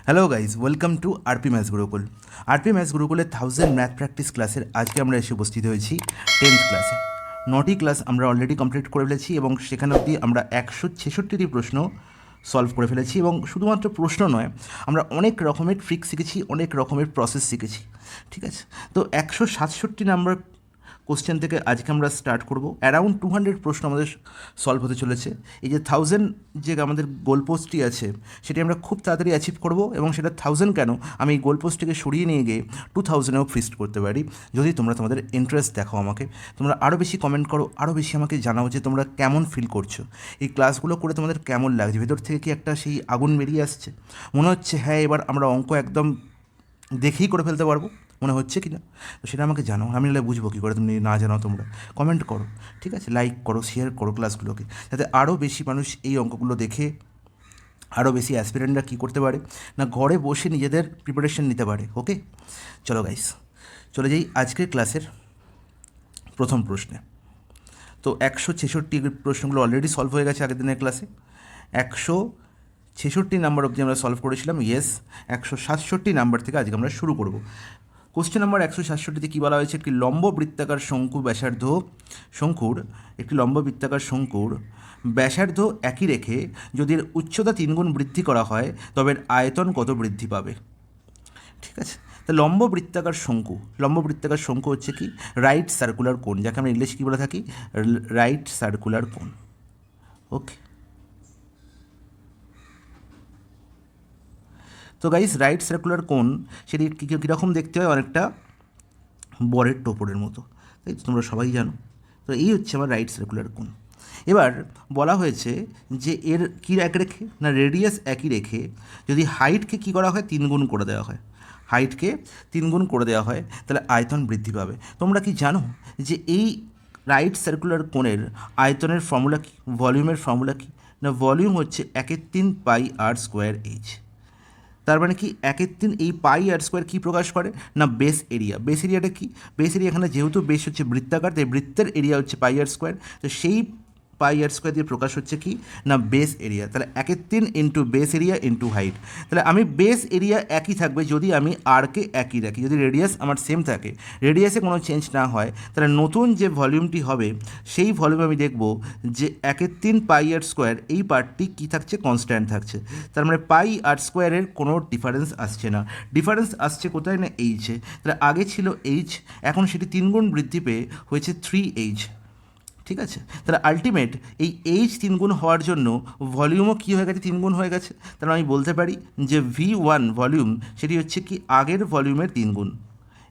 Hello guys, welcome to RP maths Gurukul. RP maths গুরুকুলের 1000 math practice ক্লাসের আজকে আমরা এসে উপস্থিত হয়েছি 10th ক্লাসে। 9টি ক্লাস আমরা অলরেডি কমপ্লিট করে ফেলেছি এবং সেখানে অবধি আমরা 166টি প্রশ্ন সলভ করে ফেলেছি। এবং শুধুমাত্র প্রশ্ন নয়, আমরা অনেক রকমের ট্রিক শিখেছি, অনেক রকমের প্রসেস শিখেছি। ঠিক আছে, তো 167 নাম্বার কোশ্চেন থেকে আজকে আমরা স্টার্ট করব। অ্যারাউন্ড 200 প্রশ্ন আমাদের সলভ হতে চলেছে। এই যে 1000 যে আমাদের গোল পোস্টটি আছে, সেটি আমরা খুব তাড়াতাড়ি অ্যাচিভ করব এবং সেটা 1000 কেন, আমি এই গোল পোস্টটিকে সরিয়ে নিয়ে গিয়ে 2000-এও ফিক্সড করতে পারি, যদি তোমরা তোমাদের ইন্টারেস্ট দেখাও আমাকে। তোমরা আরও বেশি কমেন্ট করো, আরও বেশি আমাকে জানাও যে তোমরা কেমন ফিল করছো, এই ক্লাসগুলো করে তোমাদের কেমন লাগছে, ভেতর থেকে কি একটা সেই আগুন বেরিয়ে আসছে, মনে হচ্ছে হ্যাঁ এবার আমরা অঙ্ক একদম দেখেই করে ফেলতে পারবো, মনে হচ্ছে কি না? তো সেটা আমাকে জানাও, আমি নাহলে বুঝবো কী করে তুমি না জানাও। তোমরা কমেন্ট করো, ঠিক আছে, লাইক করো, শেয়ার করো ক্লাসগুলোকে, যাতে আরও বেশি মানুষ এই অঙ্কগুলো দেখে আরও বেশি অ্যাসপিরেন্টরা কী করতে পারে না, ঘরে বসে নিজেদের প্রিপারেশন নিতে পারে। ওকে, চলো গাইস, চলে যাই আজকের ক্লাসের প্রথম প্রশ্নে। তো 166 প্রশ্নগুলো অলরেডি সলভ হয়ে গেছে আগের দিনের ক্লাসে। 166 নাম্বার অবধি আমরা সলভ করেছিলাম। ইয়েস, 167 নাম্বার থেকে আজকে আমরা শুরু করব। কোশ্চেন নাম্বার 167তে কী বলা হয়েছে, একটি লম্ব বৃত্তাকার শঙ্কু ব্যাসার্ধ শঙ্কুর একটি লম্ব বৃত্তাকার শঙ্কুর ব্যাসার্ধ একই রেখে যদি এর উচ্চতা 3 গুণ বৃদ্ধি করা হয় তবে এর আয়তন কত বৃদ্ধি পাবে? ঠিক আছে, তো লম্ব বৃত্তাকার শঙ্কু হচ্ছে কি রাইট সার্কুলার কোণ, যাকে আমরা ইংলিশ কী বলে থাকি, রাইট সার্কুলার কোণ। ওকে, তো গাইস রাইট সার্কুলার কোণ সেটি কীরকম দেখতে হয়, অনেকটা বরের টোপরের মতো, তাই তো তোমরা সবাই জানো। তো এই হচ্ছে আমার রাইট সার্কুলার কোণ। এবার বলা হয়েছে যে এর কী এক রেখে না, রেডিয়াস একই রেখে যদি হাইটকে কী করা হয়, 3 গুণ করে দেওয়া হয়, হাইটকে 3 গুণ করে দেওয়া হয়, তাহলে আয়তন বৃদ্ধি পাবে। তোমরা কি জানো যে এই রাইট সার্কুলার কোণের আয়তনের ফর্মুলা কী, ভলিউমের ফর্মুলা কী না, ভলিউম হচ্ছে 1/3 পাই আর স্কোয়ার এইচ। তার মানে কি 1/3 এই পাই আর স্কোয়ার কী প্রকাশ করে না, বেস এরিয়া। বেস এরিয়াটা কি, বেস এরিয়া এখানে যেহেতু বেস হচ্ছে বৃত্তাকার, তাই বৃত্তের এরিয়া হচ্ছে পাই আর স্কোয়ার, তো সেই পাই আর স্কোয়ার দিয়ে প্রকাশ হচ্ছে কি না বেস এরিয়া। তাহলে 1/3 into base area into height. তাহলে আমি বেস এরিয়া একই থাকবে যদি আমি আরকে একই রাখি, যদি রেডিয়াস আমার সেম থাকে, রেডিয়াসে কোনো চেঞ্জ না হয়, তাহলে নতুন যে ভলিউমটি হবে সেই ভলিউমে আমি দেখব যে 1/3 পাই আর স্কোয়ার এই পার্টটি কী থাকছে, কনস্ট্যান্ট থাকছে। তার মানে পাই আর স্কোয়ারের কোনো ডিফারেন্স আসছে না। ডিফারেন্স আসছে কোথায় না এইচে। তাহলে আগে ছিল এইচ, এখন সেটি 3 গুণ বৃদ্ধি পেয়ে হয়েছে 3h। ঠিক আছে, তাহলে আলটিমেট এই এইচ 3 গুণ হওয়ার জন্য ভলিউমও কী হয়ে গেছে, 3 গুণ হয়ে গেছে। তাহলে আমি বলতে পারি যে V1 ভলিউম সেটি হচ্ছে কি আগের ভলিউমের 3 গুণ।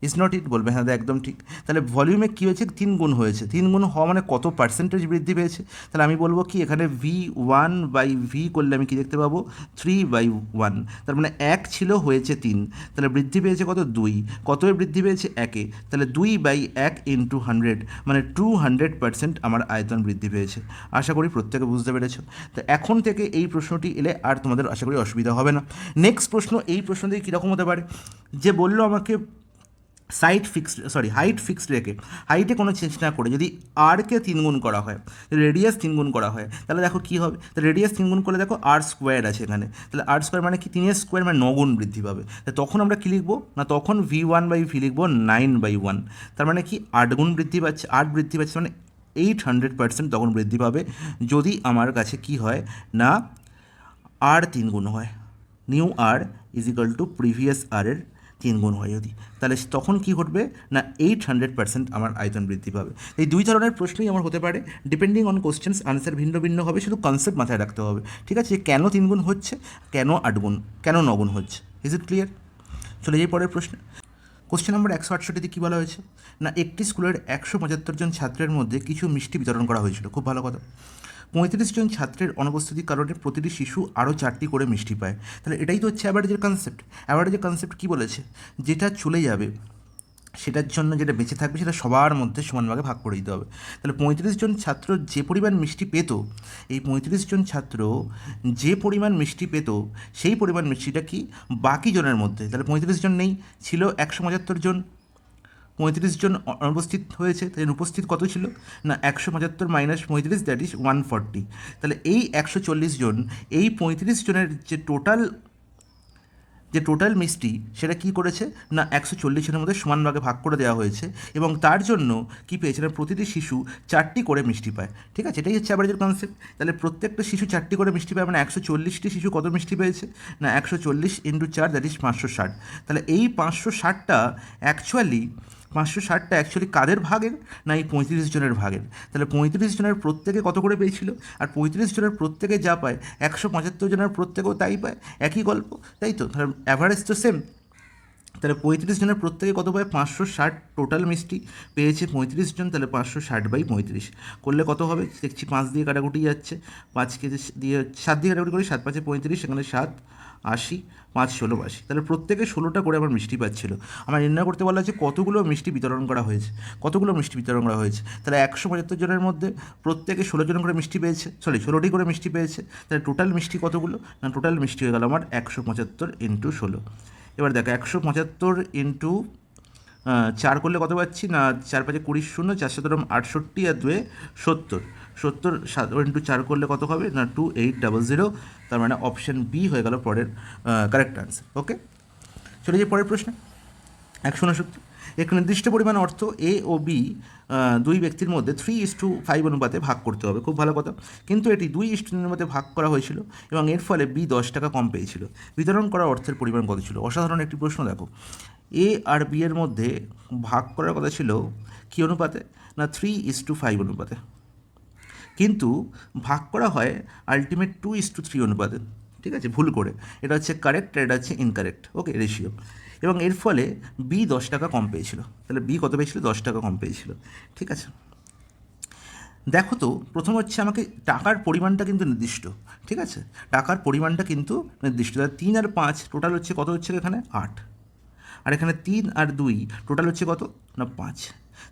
ইজ নট ইট বলবে, হ্যাঁ একদম ঠিক। তাহলে ভলিউমে কী হয়েছে, 3 গুণ হয়েছে। 3 গুণ হওয়া মানে কত পার্সেন্টেজ বৃদ্ধি পেয়েছে? তাহলে আমি বলবো কি এখানে V1/V করলে আমি কী দেখতে পাবো, 3/1। তার মানে 1 ছিল হয়েছে 3, তাহলে বৃদ্ধি পেয়েছে কত, 2। কতই বৃদ্ধি পেয়েছে, 1-এ। তাহলে 2/1 ইন্টু 100 মানে 200% আমার আয়তন বৃদ্ধি পেয়েছে। আশা করি প্রত্যেকে বুঝতে পেরেছ। তো এখন থেকে এই প্রশ্নটি এলে আর তোমাদের আশা করি অসুবিধা হবে না। নেক্সট প্রশ্ন, এই প্রশ্ন থেকে কীরকম হতে পারে, যে বললো আমাকে হাইট ফিক্সড রেখে, হাইটে কোনো চেঞ্জ না করে যদি আরকে 3 গুণ করা হয়, রেডিয়াস 3 গুণ করা হয়, তাহলে দেখো কী হবে। তাহলে রেডিয়াস 3 গুণ করলে দেখো আর স্কোয়ার আছে এখানে, তাহলে আর স্কোয়ার মানে কি, 3 স্কোয়ার মানে 9 গুণ বৃদ্ধি পাবে। তখন আমরা কী লিখবো না, তখন V1/V লিখবো 9/1। তার মানে কি 8 গুণ বৃদ্ধি পাচ্ছে, 8 বৃদ্ধি পাচ্ছে মানে 800% তখন বৃদ্ধি পাবে যদি আমার কাছে কি হয় না আর 3 গুণ হয়। New R is equal to previous আরের 3 গুণ হয় যদি, তাহলে তখন কি ঘটবে না 800% আমার আয়তন বৃদ্ধি পাবে। এই দুই ধরনের প্রশ্নই আমার হতে পারে, ডিপেন্ডিং অন কোশ্চেন্স আনসার ভিন্ন ভিন্ন হবে, শুধু কনসেপ্ট মাথায় রাখতে হবে। ঠিক আছে, কেন 3 গুণ হচ্ছে, কেন 8 গুণ, কেন 9 গুণ হচ্ছে। Is it clear? চলে যাই পরের প্রশ্নে। কোশ্চেন নম্বর 168তে কী বলা হয়েছে না, একটি স্কুলের 175 জন ছাত্রের মধ্যে কিছু মিষ্টি বিতরণ করা হয়েছিল। খুব ভালো কথা। 35 জন ছাত্রের অনুপস্থিতির কারণে প্রতিটি শিশু আরও 4টি করে মিষ্টি পায়। তাহলে এটাই তো হচ্ছে অ্যাভারেজের কনসেপ্ট। অ্যাভারেজের কনসেপ্ট কী বলেছে, যেটা চলে যাবে সেটার জন্য যেটা বেঁচে থাকবে সেটা সবার মধ্যে সমানভাগে ভাগ করে দিতে হবে। তাহলে 35 জন ছাত্র যে পরিমাণ মিষ্টি পেত, এই 35 জন ছাত্র যে পরিমাণ মিষ্টি পেত সেই পরিমাণ মিষ্টিটা কি বাকি জনের মধ্যে, তাহলে 35 জন নেই, ছিল 175 জন, 35 জন অনুপস্থিত হয়েছে, তাই উপস্থিত কত ছিল না 175 মাইনাস 35 দ্যাট ইজ 140। তাহলে এই 140 জন, এই 35 জনের যে টোটাল যে টোটাল মিষ্টি সেটা কী করেছে না 140-এর মধ্যে সমান ভাগে ভাগ করে দেওয়া হয়েছে এবং তার জন্য কী পেয়েছে না প্রতিটি শিশু 4টি করে মিষ্টি পায়। ঠিক আছে, এটাই হচ্ছে অ্যাভারেজের কনসেপ্ট। তাহলে প্রত্যেকটা শিশু 4টি করে মিষ্টি পায়, মানে 140টি শিশু কত মিষ্টি পেয়েছে না 140 × 4 দ্যাট ইজ 560। তাহলে এই 560টা অ্যাকচুয়ালি কাদের ভাগের না এই 35 জনের ভাগের। তাহলে 35 জনের প্রত্যেকে কত করে পেয়েছিল, আর 35 জনের প্রত্যেকে যা পায় 175 জনের প্রত্যেকেও তাই পায়, একই গল্প, তাই তো? তাহলে অ্যাভারেজ তো সেম। তাহলে 35 জনের প্রত্যেকে কত পায় 560 টোটাল মিষ্টি পেয়েছে 35 জন। তাহলে 560/35 করলে কত হবে দেখছি, 5 দিয়ে কাটাকুটি যাচ্ছে, 5 কেজি দিয়ে 7 দিয়ে কাটাকুটি করি, 7 5 35, সেখানে 7 80, 5 16 80। তাহলে প্রত্যেকে 16টা করে আমার মিষ্টি পাচ্ছিল। আমার নির্ণয় করতে বলা হচ্ছে কতগুলো মিষ্টি বিতরণ করা হয়েছে, তাহলে 175 জনের মধ্যে প্রত্যেকে 16 জন করে মিষ্টি পেয়েছে, 16টি করে মিষ্টি পেয়েছে। তাহলে টোটাল মিষ্টি কতগুলো না টোটাল মিষ্টি হয়ে গেল আমার 175 × 16। এবার দেখো 175 ইন্টু 4 করলে কত পাচ্ছি না 4 5 20 0, 4 7 68 আর 2 70, 7 ইন্টু 4 করলে কত হবে না 2800। তার মানে অপশান বি হয়ে গেল পরের কারেক্ট আনসার। ওকে, চলে যাই পরের প্রশ্নে। 169 এক নির্দিষ্ট পরিমাণ অর্থ এ ও বি দুই ব্যক্তির মধ্যে 3:5 অনুপাতে ভাগ করতে হবে। খুব ভালো কথা, কিন্তু এটি 2:3 অনুপাতে ভাগ করা হয়েছিল এবং এর ফলে বি 10 টাকা কম পেয়েছিল। বিতরণ করা অর্থের পরিমাণ কত ছিল? অসাধারণ একটি প্রশ্ন। দেখো, এ আর বি এর মধ্যে ভাগ করার কথা ছিল কী অনুপাতে না 3:5 অনুপাতে, কিন্তু ভাগ করা হয় আলটিমেট 2:3 অনুপাতে। ঠিক আছে, ভুল করে, এটা হচ্ছে কারেক্ট, এটা হচ্ছে ইনকারেক্ট। ওকে, রেশিও। এবং এর ফলে বি 10 টাকা কম পেয়েছিল। তাহলে বি কত পেয়েছিল? 10 টাকা কম পেয়েছিল। ঠিক আছে, দেখো তো প্রথম হচ্ছে আমাকে টাকার পরিমাণটা কিন্তু নির্দিষ্ট। ঠিক আছে, টাকার পরিমাণটা কিন্তু নির্দিষ্ট। তাহলে 3 আর 5 টোটাল হচ্ছে কত হচ্ছে এখানে 8, আর এখানে 3 আর 2 টোটাল হচ্ছে কত না 5।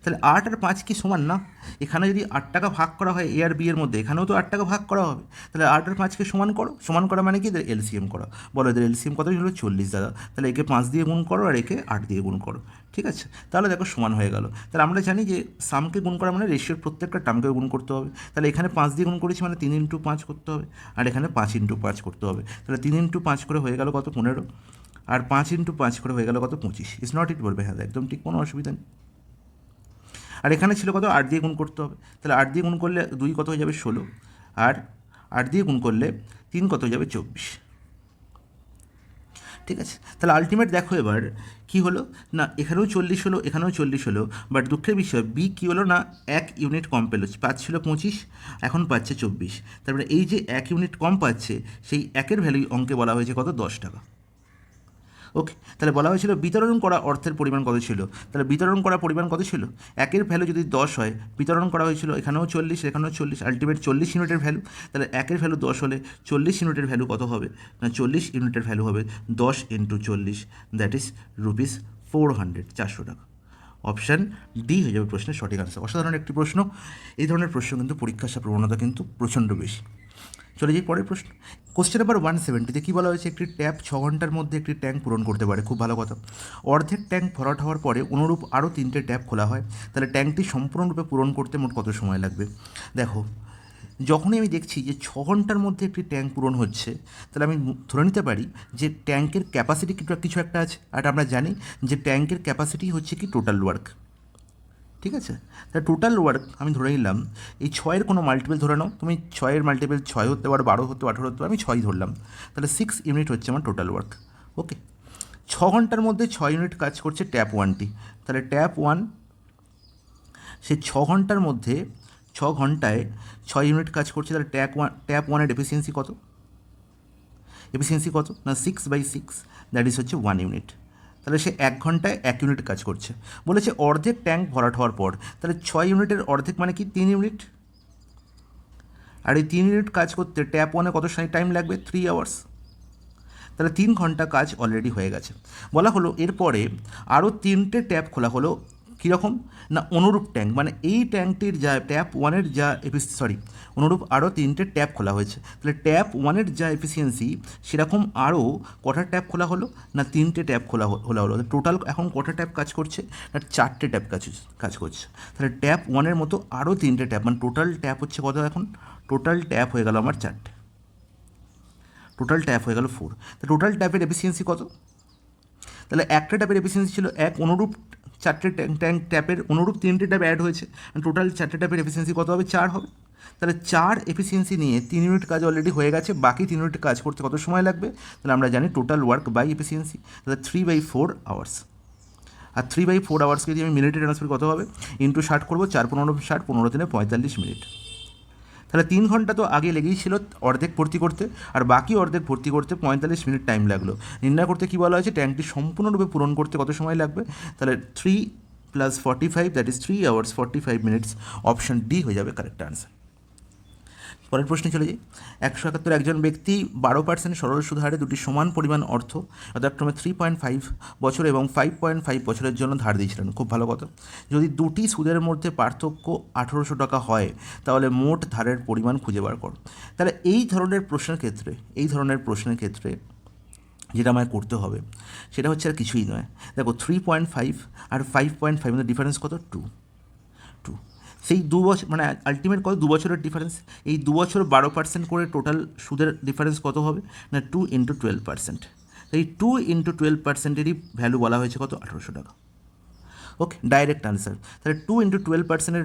তাহলে 8 আর 5 কি সমান না? এখানে যদি 8 টাকা ভাগ করা হয় এ আর বি এর মধ্যে, এখানেও তো 8 টাকা ভাগ করা হবে। তাহলে 8 আর 5কে সমান করো, সমান করা মানে কি এদের এলসিএম করা। বলো এদের এলসিএম কত হলো 40 দাদা। তাহলে একে 5 দিয়ে গুণ করো আর একে 8 দিয়ে গুণ করো। ঠিক আছে, তাহলে দেখো সমান হয়ে গেল। তাহলে আমরা জানি যে সামকে গুণ করা মানে রেশিওর প্রত্যেকটা টার্মকে গুণ করতে হবে। তাহলে এখানে 5 দিয়ে গুণ করেছি মানে 3 × 5 করতে হবে, আর এখানে 5 × 5 করতে হবে। তাহলে 3 × 5 করে হয়ে গেল কত 15, আর 5 × 5 করে হয়ে গেল কত 25। ইজ নট ইট বলবে, হ্যাঁ একদম ঠিক, কোনো অসুবিধা নেই। আর এখানে ছিল কত 8 দিয়ে গুণ করতে হবে। তাহলে 8 দিয়ে গুণ করলে 2 কত হয়ে যাবে 16, আর 8 দিয়ে গুণ করলে 3 কত হয়ে যাবে 24। ঠিক আছে, তাহলে আলটিমেট দেখো এবার কী হলো না এখানেও 40 হলো, এখানেও 40 হলো, বাট দুঃখের বিষয় বি কী হলো না 1 ইউনিট কম পেলো। পাচ্ছিল 25, এখন পাচ্ছে 24। তারপরে এই যে 1 ইউনিট কম পাচ্ছে, সেই 1-এর ভ্যালু অঙ্কে বলা হয়েছে কত 10 টাকা। ওকে, তাহলে বলা হয়েছিল বিতরণ করা অর্থের পরিমাণ কত ছিল। তাহলে বিতরণ করা পরিমাণ কত ছিল? 1-এর ভ্যালু যদি 10 হয়, বিতরণ করা হয়েছিল এখানেও 40, এখানেও 40, আলটিমেট 40 ইউনিটের ভ্যালু। তাহলে 1-এর ভ্যালু 10 হলে 40 ইউনিটের ভ্যালু কত হবে না 40 ইউনিটের ভ্যালু হবে 10 × 40, দ্যাট ইজ ₹400, 400 টাকা। অপশান ডি হয়ে যাবে প্রশ্নের সঠিক আনসার। অসাধারণ একটি প্রশ্ন। এই ধরনের প্রশ্ন কিন্তু পরীক্ষা আসার প্রবণতা কিন্তু প্রচণ্ড বেশি। চলে যাই পরের প্রশ্ন। কোশ্চেন নাম্বার 170-তে কী বলা হয়েছে? একটি ট্যাপ 6 ঘন্টার মধ্যে একটি ট্যাঙ্ক পূরণ করতে পারে। খুব ভালো কথা। অর্ধেক ট্যাঙ্ক ভরাট হওয়ার পরে অনুরূপ আরও 3টে ট্যাপ খোলা হয়, তাহলে ট্যাঙ্কটি সম্পূর্ণরূপে পূরণ করতে মোট কত সময় লাগবে? দেখো, যখনই আমি দেখছি যে 6 ঘন্টার মধ্যে একটি ট্যাঙ্ক পূরণ হচ্ছে, তাহলে আমি ধরে নিতে পারি যে ট্যাঙ্কের ক্যাপাসিটি কিছু একটা আছে। আর আমরা জানি যে ট্যাঙ্কের ক্যাপাসিটি হচ্ছে কি টোটাল ওয়ার্ক। ঠিক আছে, তাহলে টোটাল ওয়ার্ক আমি ধরে নিলাম, এই 6-এর কোনো মাল্টিপল ধরে নাও তুমি, 6-এর মাল্টিপল 6 হতে পারে, 12 হতে, 18 হতে, আমি 6 ধরলাম। তাহলে 6 ইউনিট হচ্ছে আমার টোটাল ওয়ার্ক। ওকে, 6 ঘন্টার মধ্যে 6 ইউনিট কাজ করছে ট্যাপ 1টি। তাহলে ট্যাপ 1 সেই 6 ঘন্টার মধ্যে 6 ঘন্টায় 6 ইউনিট কাজ করছে। তাহলে ট্যাপ 1-এর এফিসিয়েন্সি কত না 6/6, দ্যাট ইজ হচ্ছে 1 ইউনিট। তাহলে সে 1 ঘন্টায় 1 ইউনিট কাজ করছে। বলেছে অর্ধেক ট্যাঙ্ক ভরাট হওয়ার পর, তাহলে 6 ইউনিটের অর্ধেক মানে কি 3 ইউনিট। আর এই 3 ইউনিট কাজ করতে ট্যাপ 1-এ কত টাইম লাগবে 3 আওয়ার্স। তাহলে 3 ঘন্টা কাজ অলরেডি হয়ে গেছে। বলা হলো এরপরে আরও 3টে ট্যাপ খোলা হলো, কীরকম না অনুরূপ ট্যাঙ্ক, মানে এই ট্যাঙ্কটির যা ট্যাপ 1-এর যা অনুরূপ আরও 3টে ট্যাপ খোলা হয়েছে। তাহলে ট্যাপ 1-এর যা এফিসিয়েন্সি সেরকম আরও কটা ট্যাপ খোলা হলো না 3টে ট্যাপ খোলা হলো। টোটাল এখন কটা ট্যাপ কাজ করছে না 4টে ট্যাপ কাজ করছে। তাহলে ট্যাপ 1-এর মতো আরও 3টে ট্যাপ, মানে টোটাল ট্যাপ হচ্ছে কত? এখন টোটাল ট্যাপ হয়ে গেল আমার 4টে, টোটাল ট্যাপ হয়ে গেল 4। তো টোটাল ট্যাপের এফিসিয়েন্সি কত? তাহলে একটা ট্যাপের এফিসিয়েন্সি ছিল এক, অনুরূপ চারটে ট্যাপের অনুরূপ তিনটে ট্যাপ অ্যাড হয়েছে, টোটাল চারটে ট্যাপের এফিসিয়েন্সি কত হবে? 4 হবে। তাহলে 4 এফিসিয়েন্সি নিয়ে 3 ইউনিট কাজ অলরেডি হয়ে গেছে, বাকি 3 ইউনিট কাজ করতে কত সময় লাগবে? তাহলে আমরা জানি টোটাল ওয়ার্ক বাই এফিসিয়েন্সি, তাহলে 3/4 আওয়ার্স। আর 3/4 আওয়ার্সকে যদি আমি মিনিটে ট্রান্সফার কত হবে? ইন্টু 60 করবো, 4×15 = 60, 15 দিনে 45 মিনিট। তাহলে 3 ঘন্টা তো আগে লেগেই ছিল অর্ধেক ভর্তি করতে, আর বাকি অর্ধেক ভর্তি করতে 45 মিনিট টাইম লাগলো। নির্ণয় করতে কী বলা হয়েছে? ট্যাঙ্কটি সম্পূর্ণরূপে পূরণ করতে কত সময় লাগবে? তাহলে 3 + 45, that is 3 hours 45 minutes। Option D হয়ে যাবে কারেক্ট আনসার। পরের প্রশ্নে চলে যাই। 171 একজন ব্যক্তি 12% সরল সুদ হারে দুটি সমান পরিমাণ অর্থ যথাক্রমে 3.5 বছর এবং 5.5 বছরের জন্য ধার দিয়েছিলেন। খুব ভালো কথা। যদি দুটি সুদের মধ্যে পার্থক্য 1800 টাকা হয় তাহলে মোট ধারের পরিমাণ খুঁজে বার করো। তাহলে এই ধরনের প্রশ্নের ক্ষেত্রে যেটা আমায় করতে হবে সেটা হচ্ছে আর কিছুই নয়। দেখো 3.5 আর 5.5 মধ্যে ডিফারেন্স কত? 2। সেই 2 বছর মানে আলটিমেট কত? 2 বছরের ডিফারেন্স। এই 2 বছর 12% করে টোটাল সুদের ডিফারেন্স কত হবে? না 2 × 12%। এই 2 × 12%-এরই ভ্যালু বলা হয়েছে কত? 1800 টাকা। ওকে, ডাইরেক্ট আনসার। তাহলে 2 × 12%-এর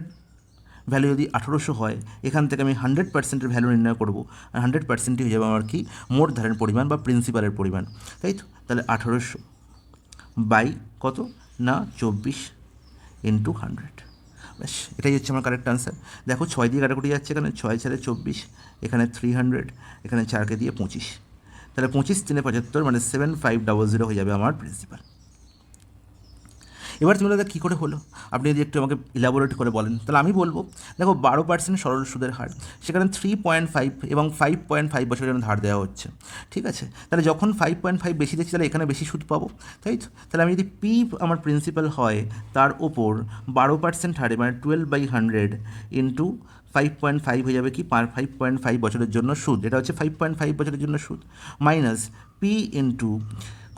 ভ্যালু যদি 1800 হয়, এখান থেকে আমি 100%-এর ভ্যালু নির্ণয় করবো, আর 100%ই হয়ে যাবে আমার কি? মোট ধারের পরিমাণ বা প্রিন্সিপালের পরিমাণ, তাই তো? তাহলে 1800 বাই কত? না 24 × 100। ব্যাস, এটাই হচ্ছে আমার কারেক্ট আনসার। দেখো 6 দিয়ে কাটাকুটি যাচ্ছে, এখানে 6 × 4 = 24, এখানে 300, এখানে 4কে দিয়ে 25, তাহলে 25 × 3 = 75, মানে 7500 হয়ে যাবে আমার প্রিন্সিপাল। এবার তুমি দাদা কী করে হলো, আপনি যদি একটু আমাকে ইলাবোরেট করে বলেন, তাহলে আমি বলবো দেখো 12% সরল সুদের হার, সেখানে 3.5 এবং 5.5 বছরের জন্য ধার দেওয়া হচ্ছে, ঠিক আছে? তাহলে যখন 5.5 বেশি দেখছি তাহলে এখানে বেশি সুদ পাবো, তাই তো? তাহলে আমি যদি পি আমার প্রিন্সিপাল হয় তার ওপর 12% হারে মানে 12/100 ইন্টু 5.5 হয়ে যাবে কি? 5.5 বছরের জন্য সুদ, এটা হচ্ছে 5.5 বছরের জন্য সুদ, মাইনাস পি ইন্টু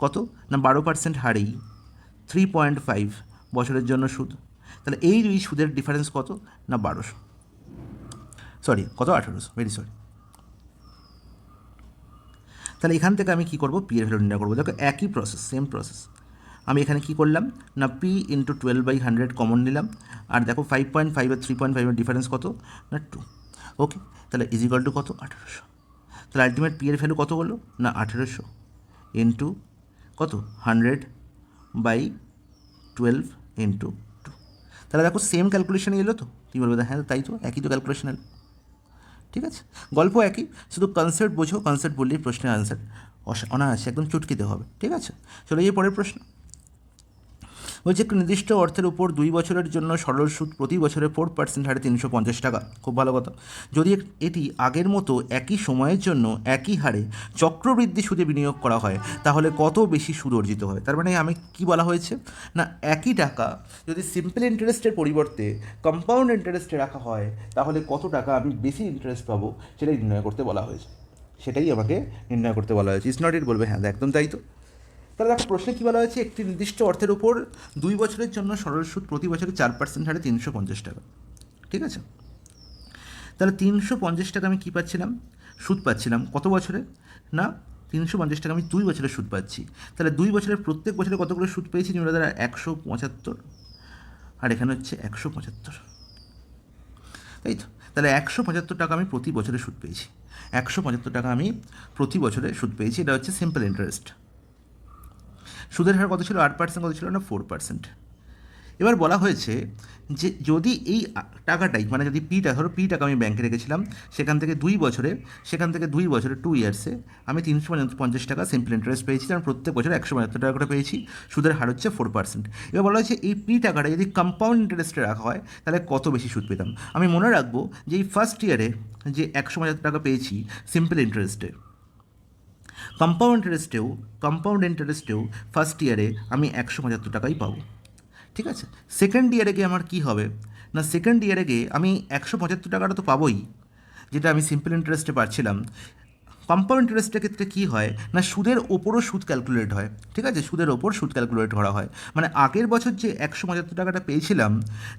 কত? না 12% হারেই 3.5 বছরের জন্য সুদ। তাহলে এই দুই সুদের ডিফারেন্স কত? না 1200, সরি কত? 1800, ভেরি সরি। তাহলে এখান থেকে আমি কী করবো? পি এর ভ্যালু নির্ণয় করবো। দেখো একই প্রসেস, সেম প্রসেস। আমি এখানে কী করলাম? না পি × 12/100 কমন নিলাম, আর দেখো 5.5 আর 3.5-এর ডিফারেন্স কত? না 2। ওকে, তাহলে = কত? 1800। তাহলে আলটিমেট পি এর ভ্যালু কত হলো? না 1800 ইন্টু কত? 100/12 × 2। তাহলে দেখো সেম ক্যালকুলেশন এলো তো? তুমি বলবে হ্যাঁ তাই তো, একই তো ক্যালকুলেশন এলো, ঠিক আছে? গল্প একই, শুধু কনসেপ্ট বোঝো, কনসেপ্ট বললেই প্রশ্নের আনসার অনায়াসে একদম চুটকিতে হবে, ঠিক আছে? চলো এই পরের প্রশ্ন। বলছে একটি নির্দিষ্ট অর্থের উপর 2 বছরের জন্য সরল সুদ প্রতি বছরে 4% হারে 350 টাকা। খুব ভালো কথা। যদি এটি আগের মতো একই সময়ের জন্য একই হারে চক্রবৃদ্ধি সুদে বিনিয়োগ করা হয় তাহলে কত বেশি সুদ অর্জিত হয়? তার মানে আমি কি বলা হয়েছে? না একই টাকা যদি সিম্পল ইন্টারেস্টের পরিবর্তে কম্পাউন্ড ইন্টারেস্টে রাখা হয় তাহলে কত টাকা আমি বেশি ইন্টারেস্ট পাবো সেটাই নির্ণয় করতে বলা হয়েছে, সেটাই আমাকে নির্ণয় করতে বলা হয়েছে। ইটস নট ইট বলবে হ্যাঁ একদম তাই তো। তাহলে দেখো প্রশ্নে কী বলা হয়েছে? একটি নির্দিষ্ট অর্থের উপর 2 বছরের জন্য সরল সুদ প্রতি বছরে 4% হারে 350 টাকা, ঠিক আছে? তাহলে 350 টাকা আমি কী পাচ্ছিলাম? সুদ পাচ্ছিলাম। কত বছরে? না 350 টাকা আমি 2 বছরে সুদ পাচ্ছি। তাহলে 2 বছরের প্রত্যেক বছরে কত করে সুদ পেয়েছি? নিম্ন দ্বারা 175, আর এখানে হচ্ছে 175, তাই তো? তাহলে 175 টাকা আমি প্রতি বছরে সুদ পেয়েছি, 175 টাকা আমি প্রতি বছরে সুদ পেয়েছি। এটা হচ্ছে সিম্পল ইন্টারেস্ট। সুদের হার কত ছিল? 8%, কত ছিল? না 4%। এবার বলা হয়েছে যে যদি এই টাকাটাই মানে যদি পিটা, ধরো পি টাকা আমি ব্যাংকে রেখেছিলাম, সেখান থেকে 2 বছরে 2 ইয়ার্সে আমি 350 টাকা সিম্পল ইন্টারেস্ট পেয়েছি, কারণ প্রত্যেক বছরে 175 টাকা করে পেয়েছি, সুদের হার হচ্ছে 4%। এবার বলা হয়েছে এই পি টাকাটা যদি কম্পাউন্ড ইন্টারেস্টে রাখা হয় তাহলে কত বেশি সুদ পেতাম? আমি মনে রাখবো যে এই ফার্স্ট ইয়ারে যে 175 টাকা পেয়েছি সিম্পল ইন্টারেস্টে, কম্পাউন্ড ইন্টারেস্টেও ফার্স্ট ইয়ারে আমি 175 টাকাই পাবো, ঠিক আছে? সেকেন্ড ইয়ারে গিয়ে আমার কী হবে? না সেকেন্ড ইয়ারে গিয়ে আমি 175 টাকাটা তো পাবোই, যেটা আমি সিম্পল ইন্টারেস্টে পাচ্ছিলাম, কম্পাউন্ড ইন্টারেস্টের ক্ষেত্রে কী হয় না, সুদের ওপরও সুদ ক্যালকুলেট হয়, ঠিক আছে, সুদের ওপর সুদ ক্যালকুলেট করা হয়। মানে আগের বছর যে 175 টাকাটা পেয়েছিলাম,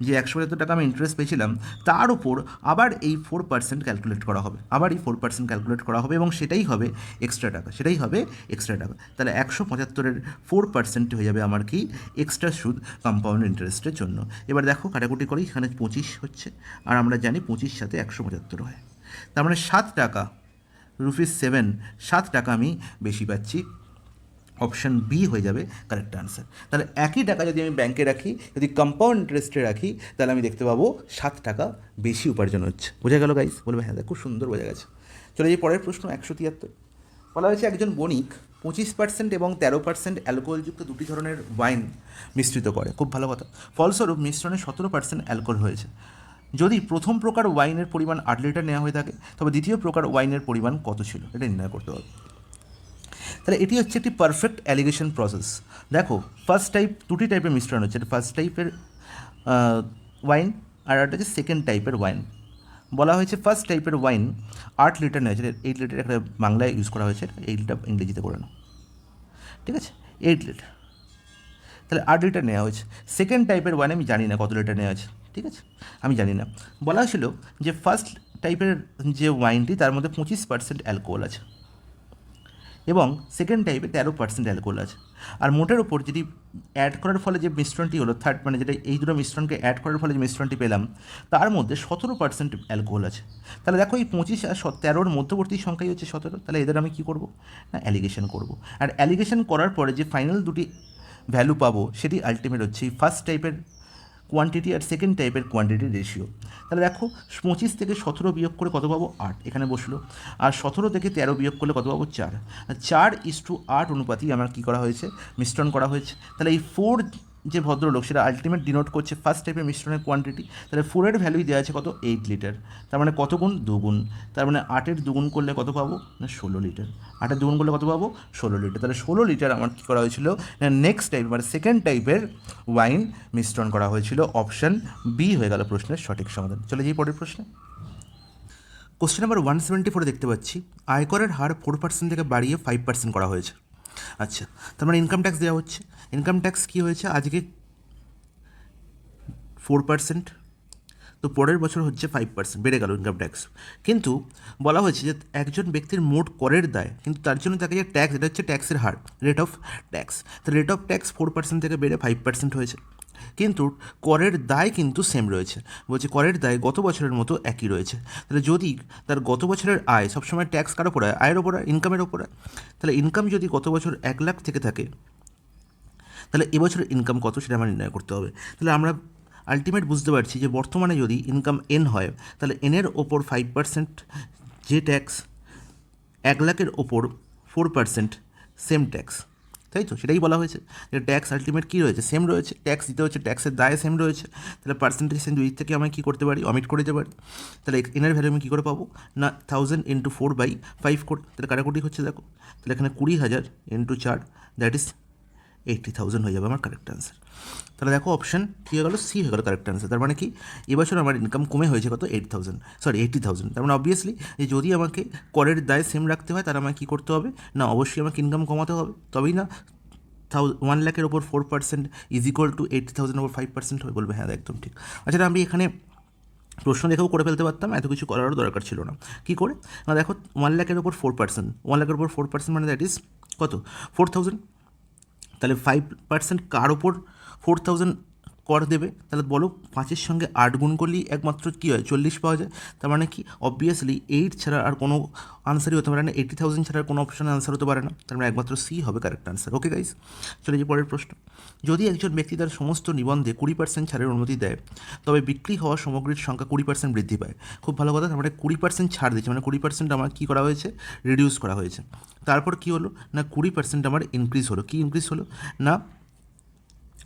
যে 175 টাকা আমি ইন্টারেস্ট পেয়েছিলাম, তার উপর আবার এই 4% ক্যালকুলেট করা হবে, আবার এই 4% ক্যালকুলেট করা হবে, এবং সেটাই হবে এক্সট্রা টাকা, সেটাই হবে এক্সট্রা টাকা। তাহলে 175-এর 4% হয়ে যাবে আমার কি এক্সট্রা সুদ কম্পাউন্ড ইন্টারেস্টের জন্য। এবার দেখো কাটাকুটি করি, এখানে 25 হচ্ছে, আর আমরা জানি 25 সাথে 175 হয়, তার মানে 7 টাকা, ₹7, 7 টাকা আমি বেশি পাচ্ছি। অপশান বি হয়ে যাবে কারেক্ট আনসার। তাহলে একই টাকা যদি আমি ব্যাংকে রাখি, যদি কম্পাউন্ড ইন্টারেস্টে রাখি, তাহলে আমি দেখতে পাবো 7 টাকা বেশি উপার্জন হচ্ছে। বোঝা গেল গাইস? বলবে হ্যাঁ, খুব সুন্দর বোঝা গেছে। চলে যাই পরের প্রশ্ন 173। বলা হয়েছে একজন বণিক 25% এবং 13% অ্যালকোহলযুক্ত দুটি ধরনের ওয়াইন মিশ্রিত করে। খুব ভালো কথা। ফলস্বরূপ মিশ্রণে 17% অ্যালকোহল হয়েছে। যদি প্রথম প্রকার ওয়াইনের পরিমাণ 8 লিটার নেওয়া হয়ে থাকে, তবে দ্বিতীয় প্রকার ওয়াইনের পরিমাণ কত ছিল, এটা নির্ণয় করতে হবে। তাহলে এটি হচ্ছে একটি পারফেক্ট অ্যালিগেশন প্রসেস। দেখো ফার্স্ট টাইপ, দুটি টাইপের মিশ্রণ হচ্ছে, এটা ফার্স্ট টাইপের ওয়াইন, আর একটা হচ্ছে সেকেন্ড টাইপের ওয়াইন। বলা হয়েছে ফার্স্ট টাইপের ওয়াইন 8 লিটার নেওয়া হয়েছে, 8 লিটার একটা বাংলায় ইউজ করা হয়েছে, 8 লিটার ইংরেজিতে করে নাও, ঠিক আছে, 8 লিটার, তাহলে 8 লিটার নেওয়া হয়েছে। সেকেন্ড টাইপের ওয়াইন আমি জানি না কত লিটার নেওয়া আছে, ঠিক আছে, আমি জানি না। বলা হয়েছিল যে ফার্স্ট টাইপের যে ওয়াইনটি, তার মধ্যে 25% অ্যালকোহল আছে, এবং সেকেন্ড টাইপে 13% অ্যালকোহল আছে। আর মোটের ওপর যদি অ্যাড করার ফলে যে মিশ্রণটি হলো থার্ড, মানে যেটা এই দুটো মিশ্রণকে অ্যাড করার ফলে যে মিশ্রণটি পেলাম, তার মধ্যে 17% অ্যালকোহল আছে। তাহলে দেখো এই 25 আর 13-র মধ্যবর্তী সংখ্যাই হচ্ছে 17, তাহলে এদের আমি কী করবো না অ্যালিগেশন করব। আর অ্যালিগেশন করার পরে যে ফাইনাল দুটি ভ্যালু পাবো, সেটি আলটিমেট হচ্ছে এই ফার্স্ট টাইপের কোয়ান্টিটি আর সেকেন্ড টাইপের কোয়ান্টিটির রেশিও। তাহলে দেখো 25 থেকে 17 বিয়োগ করে কত পাবো, 8 এখানে বসলো, আর 17 থেকে 13 বিয়োগ করলে কত পাবো, 4। 4:8 অনুপাতি আমার কী করা হয়েছে, মিশ্রণ করা হয়েছে। তাহলে এই 4 যে ভদ্রলোক, সেটা আলটিমেট ডিনোট করছে ফার্স্ট টাইপের মিশ্রণের কোয়ান্টিটি। তাহলে 4-এর ভ্যালুই দেওয়া আছে কত, 8 লিটার, তার মানে কত গুণ, 2 গুণ, তার মানে 8-এর 2 গুণ করলে কত পাবো না 16 লিটার, 8-এর 2 গুণ করলে কত পাবো 16 লিটার। তাহলে 16 লিটার আমার কী করা হয়েছিল না নেক্সট টাইপ মানে সেকেন্ড টাইপের ওয়াইন মিশ্রণ করা হয়েছিল। অপশান বি হয়ে গেল প্রশ্নের সঠিক সমাধান। চলে যাই পরের প্রশ্নে। কোশ্চেন নাম্বার 174 দেখতে পাচ্ছি, আয়করের হার 4% থেকে বাড়িয়ে 5% করা হয়েছে। আচ্ছা, তার মানে ইনকাম ট্যাক্স দেওয়া হচ্ছে। ইনকাম ট্যাক্স কী হয়েছে আজকে 4%, তো পরের বছর হচ্ছে 5%, বেড়ে গেল ইনকাম ট্যাক্স। কিন্তু বলা হয়েছে যে একজন ব্যক্তির মোট করের দায়, কিন্তু তার জন্য তাকে যে ট্যাক্স, এটা হচ্ছে ট্যাক্সের হার, রেট অফ ট্যাক্স। তো রেট অফ ট্যাক্স 4% থেকে বেড়ে 5% হয়েছে, কিন্তু করের দায় কিন্তু সেম রয়েছে। বলছে করের দায় গত বছরের মতো একই রয়েছে। তাহলে যদি তার গত বছরের আয়, সবসময় ট্যাক্স কার ওপর হয়, আয়ের ওপর হয়, ইনকামের ওপর হয়। তাহলে ইনকাম যদি গত বছর 1 লাখ থেকে থাকে, তাহলে এবছরের ইনকাম কত সেটা আমার নির্ণয় করতে হবে। তাহলে আমরা আলটিমেট বুঝতে পারছি যে বর্তমানে যদি ইনকাম এন হয়, তাহলে এনের ওপর 5% যে ট্যাক্স, 1 লাখের ওপর 4% সেম ট্যাক্স, তাই তো, সেটাই বলা হয়েছে যে ট্যাক্স আলটিমেট কী রয়েছে, সেম রয়েছে, ট্যাক্স দিতে হচ্ছে, ট্যাক্সের দায় সেম রয়েছে। তাহলে পার্সেন্টেজ সেম, দুই থেকে আমি কী করতে পারি, অমিট করে দিতে পারি। তাহলে এনের ভ্যালু আমি কী করে পাবো না 1000 × 4/5 করে, তাহলে কাটাকুটি হচ্ছে দেখো, তাহলে এখানে 20,000 × 4, দ্যাট ইজ 80,000 হয়ে যাবে আমার কারেক্ট আনসার। তাহলে দেখো অপশান কী হয়ে গেলো, সি হয়ে গেলো কারেক্ট আনসার। তার মানে কি এবছর আমার ইনকাম কমে হয়েছে কত, 80,000। তার মানে অবভিয়াসলি যে যদি আমাকে করের দায় সেম রাখতে হয়, তাহলে আমাকে কী করতে হবে না অবশ্যই আমাকে ইনকাম কমাতে হবে, তবেই না 1 লাখের ওপর 4% ইজ ইকুয়াল টু 80,000 ওপর 5% হবে। বলবে হ্যাঁ একদম ঠিক। আচ্ছা, আমি এখানে প্রশ্ন দেখেও করে ফেলতে পারতাম, এত কিছু করারও দরকার ছিল না। কী করে না দেখো 1 লাখের ওপর 4%, 1 লাখের ওপর 4% মানে দ্যাট ইজ কত, 4,000। তাহলে 5% কার ওপর 4,000 কর দেবে, তাহলে বলো 5-এর সঙ্গে 8 গুণ করলেই একমাত্র কী হয়, 40 পাওয়া যায়। তার মানে কি অবভিয়াসলি 8 ছাড়া আর কোনো আনসারই হতে পারে না, 80,000 ছাড়া আর কোনো অপশানে আনসার হতে পারে না। তার মানে একমাত্র সি হবে কারেক্ট আনসার। ওকে গাইস, চলে যে পরের প্রশ্ন। যদি একজন ব্যক্তি তার সমস্ত নিবন্ধে 20% ছাড়ের অনুমতি দেয়, তবে বিক্রি হওয়া সামগ্রীর সংখ্যা 20% বৃদ্ধি পায়। খুব ভালো কথা, তার মানে 20% ছাড় দিচ্ছে, মানে 20% আমার কী করা হয়েছে, রিডিউস করা হয়েছে। তারপর কী হলো না 20% আমার ইনক্রিজ হলো। কী ইনক্রিজ হলো না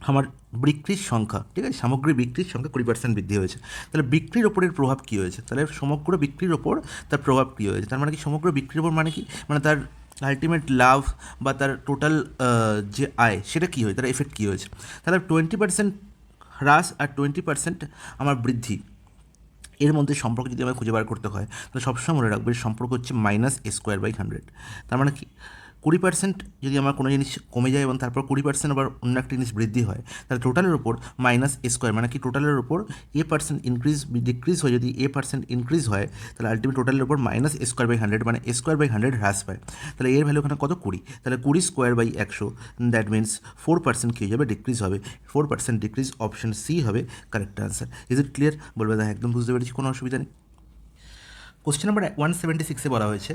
আমার বিক্রির সংখ্যা, ঠিক আছে, সামগ্রী বিক্রির সংখ্যা 20% বৃদ্ধি হয়েছে। তাহলে বিক্রির ওপরের প্রভাব কী হয়েছে, তাহলে সমগ্র বিক্রির ওপর তার প্রভাব কী হয়েছে। তার মানে কি সমগ্র বিক্রির ওপর মানে কি, মানে তার আলটিমেট লাভ বা তার টোটাল যে আয় সেটা কী হয়েছে, তার এফেক্ট কী হয়েছে। তাহলে 20% হ্রাস আর 20% আমার বৃদ্ধি, এর মধ্যে সম্পর্ক যদি আমাকে খুঁজে বার করতে হয় তাহলে সবসময় মনে রাখবে সম্পর্ক হচ্ছে -a²/100। তার মানে কি 20% যদি আমার কোনো জিনিস কমে যায় এবং তারপর 20% আবার অন্য একটা জিনিস বৃদ্ধি হয়, তাহলে টোটালের উপর -a² মানে কি টোটালের উপর a% ইনক্রিজ ডিক্রিজ হয়ে যদি a% ইনক্রিজ হয় তাহলে আলটিমেট টোটালের উপর -a²/100 মানে a²/100 হ্রাস পায়। তাহলে এর ভ্যালু এখানে কত 20, তাহলে 20² দ্যাট মিনস 4% কী হয়ে যাবে ডিক্রিজ হবে, 4% ডিক্রিজ, অপশন সি হবে correct answer. Is it clear? বলবে দা একদম বুঝতে পেরেছি, কোনো অসুবিধা নেই। কোশ্চেন নাম্বার 176-এ বলা হয়েছে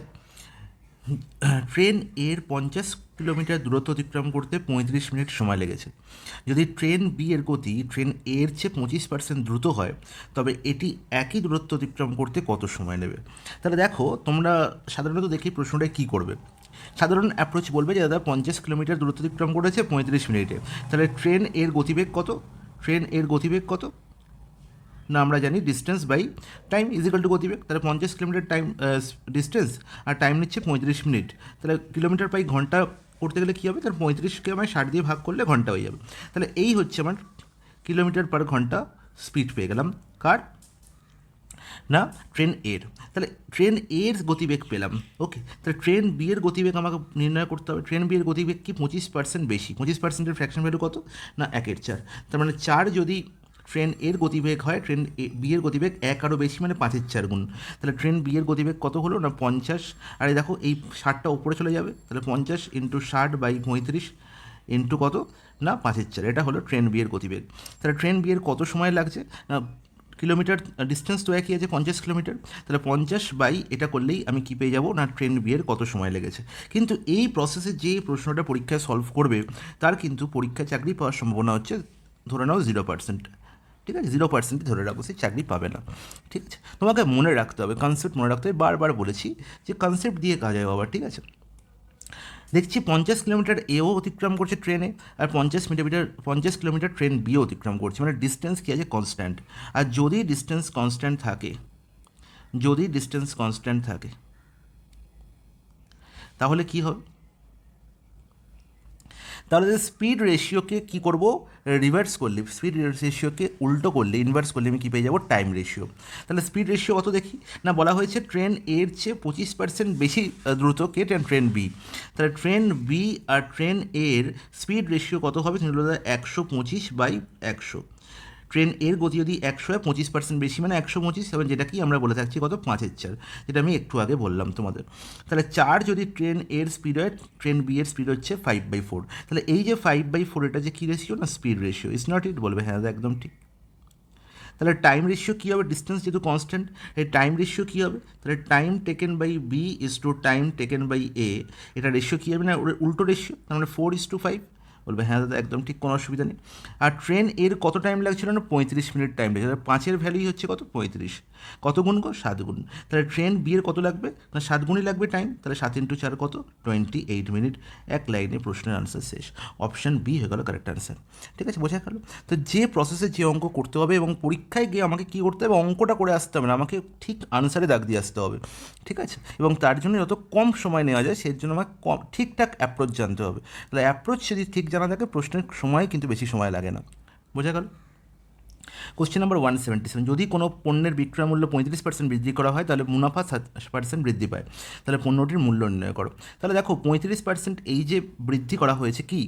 ট্রেন এর 50 কিলোমিটার দূরত্ব অতিক্রম করতে 35 মিনিট সময় লেগেছে। যদি ট্রেন বি এর গতি ট্রেন এর চেয়ে 25% দ্রুত হয় তবে এটি একই দূরত্ব অতিক্রম করতে কত সময় নেবে? তাহলে দেখো তোমরা সাধারণত দেখি প্রশ্নটা কী করবে। সাধারণ অ্যাপ্রোচ বলবে যে দাদা 50 কিলোমিটার দূরত্ব অতিক্রম করেছে 35 মিনিটে, তাহলে ট্রেন এর গতিবেগ কত? ট্রেন এর গতিবেগ কত না আমরা জানি distance by time equal to গতিবেগ। তাহলে 50 কিলোমিটার টাইম ডিস্টেন্স আর টাইম নিচ্ছে 35 মিনিট, তাহলে কিলোমিটার বাই ঘন্টা করতে গেলে কী হবে? তাহলে 35কে আমি 60 দিয়ে ভাগ করলে ঘন্টা হয়ে যাবে। তাহলে এই হচ্ছে আমার কিলোমিটার পার ঘন্টা স্পিড পেয়ে গেলাম কার না ট্রেন এর। তাহলে ট্রেন এর গতিবেগ পেলাম, ওকে। তাহলে ট্রেন বি এর গতিবেগ আমাকে নির্ণয় করতে হবে। ট্রেন বি এর গতিবেগ কি 25% বেশি, 25%-এর ফ্র্যাকশন ভ্যালু কত না 1/4। তার মানে 4 যদি ট্রেন এর গতিবেগ হয় ট্রেন বি এর গতিবেগ 1 আরও বেশি মানে 5/4 গুণ। তাহলে ট্রেন বি এর গতিবেগ কত হলো না 50, আর এই দেখো এই 60টা উপরে চলে যাবে, তাহলে 50 × 60/35 ইন্টু কত না 5/4, এটা হলো ট্রেন বি এর গতিবেগ। তাহলে ট্রেন বি এর কত সময় লাগছে না কিলোমিটার ডিস্টেন্স তো একই আছে 50 কিলোমিটার, তাহলে 50 বাই এটা করলেই আমি কী পেয়ে যাবো না ট্রেন বি এর কত সময় লেগেছে। কিন্তু এই প্রসেসে যে প্রশ্নটা পরীক্ষায় সলভ করবে তার কিন্তু পরীক্ষায় চাকরি পাওয়ার সম্ভাবনা হচ্ছে ধরে নাও 0%। ঠিক আছে, 0%ই ধরে রাখবো, সে চাকরি পাবে না। ঠিক আছে, তোমাকে মনে রাখতে হবে, কনসেপ্ট মনে রাখতে হবে। বারবার বলেছি যে কনসেপ্ট দিয়ে কাজ হয় বাবা। ঠিক আছে, দেখছি 50 কিলোমিটার এও অতিক্রম করছে ট্রেনে, আর 50 কিলোমিটার ট্রেন বিও অতিক্রম করছে, মানে ডিস্টেন্স কী আছে কনস্ট্যান্ট। আর যদি ডিস্টেন্স কনস্ট্যান্ট থাকে তাহলে কি হবে? তাহলে স্পিড রেশিওকে কী করবো রিভার্স করলে, স্পিড রেশিওকে উল্টো করলে ইনভার্স করলে আমি কী পেয়ে যাবো টাইম রেশিও। তাহলে স্পিড রেশিও কত দেখি না বলা হয়েছে ট্রেন এর চেয়ে 25% বেশি দ্রুত কে ট্রেন বি। তাহলে ট্রেন বি আর ট্রেন এর স্পিড রেশিও কত হবে? 125/100। ট্রেন এর গতি যদি 100 হয় 25% বেশি মানে 125, এবং যেটা কি আমরা বলে থাকছি কত 5/4, যেটা আমি একটু আগে বললাম তোমাদের। তাহলে 4 যদি ট্রেন এর স্পিড হয় ট্রেন বি এর স্পিড হচ্ছে 5/4। তাহলে এই যে 5/4 এটা যে কী রেশিও না স্পিড রেশিও। ইজ নট ইট? বলবে হ্যাঁ একদম ঠিক। তাহলে টাইম রেশিও কী হবে? ডিস্টেন্স যেহেতু কনস্ট্যান্ট, এই টাইম রেশিও কী হবে? তাহলে time taken by B is to time taken by A, এটা রেশিও কী হবে না উল্টো রেশিও, তার মানে 4:5। বলবে হ্যাঁ দাদা একদম ঠিক, কোনো অসুবিধা নেই। আর ট্রেন এর কত টাইম লাগছিল না 35 মিনিট টাইম লাগছে, তাহলে 5-এর ভ্যালুই হচ্ছে কত 35, কত গুণ গো 7 গুণ। তাহলে ট্রেন বি এর কত লাগবে না 7 গুণই লাগবে টাইম, তাহলে 7 × 4 কত 28 মিনিট। এক লাইনে প্রশ্নের আনসার শেষ, অপশান বি হয়ে গেল কারেক্ট আনসার। ঠিক আছে, বোঝা গেল? তো যে প্রসেসে যে অঙ্ক করতে হবে এবং পরীক্ষায় গিয়ে আমাকে কী করতে হবে অঙ্কটা করে আসতে হবে না, আমাকে ঠিক আনসারে দাগ দিয়ে আসতে হবে। ঠিক আছে, এবং তার জন্য যত কম সময় নেওয়া যায় সেই জন্য আমাকে ঠিকঠাক অ্যাপ্রোচ জানতে হবে। তাহলে অ্যাপ্রোচ যদি ঠিক জানা থাকে প্রশ্নের সময় কিন্তু বেশি সময় লাগে না। বোঝা গেল? কোশ্চেন নাম্বার 177, যদি কোনো পণ্যের বিক্রয় মূল্য 35% বৃদ্ধি করা হয় তাহলে মুনাফা 7% বৃদ্ধি পায়, তাহলে পণ্যটির মূল্য নির্ণয় করো। তাহলে দেখো 35% এই যে বৃদ্ধি করা হয়েছে কি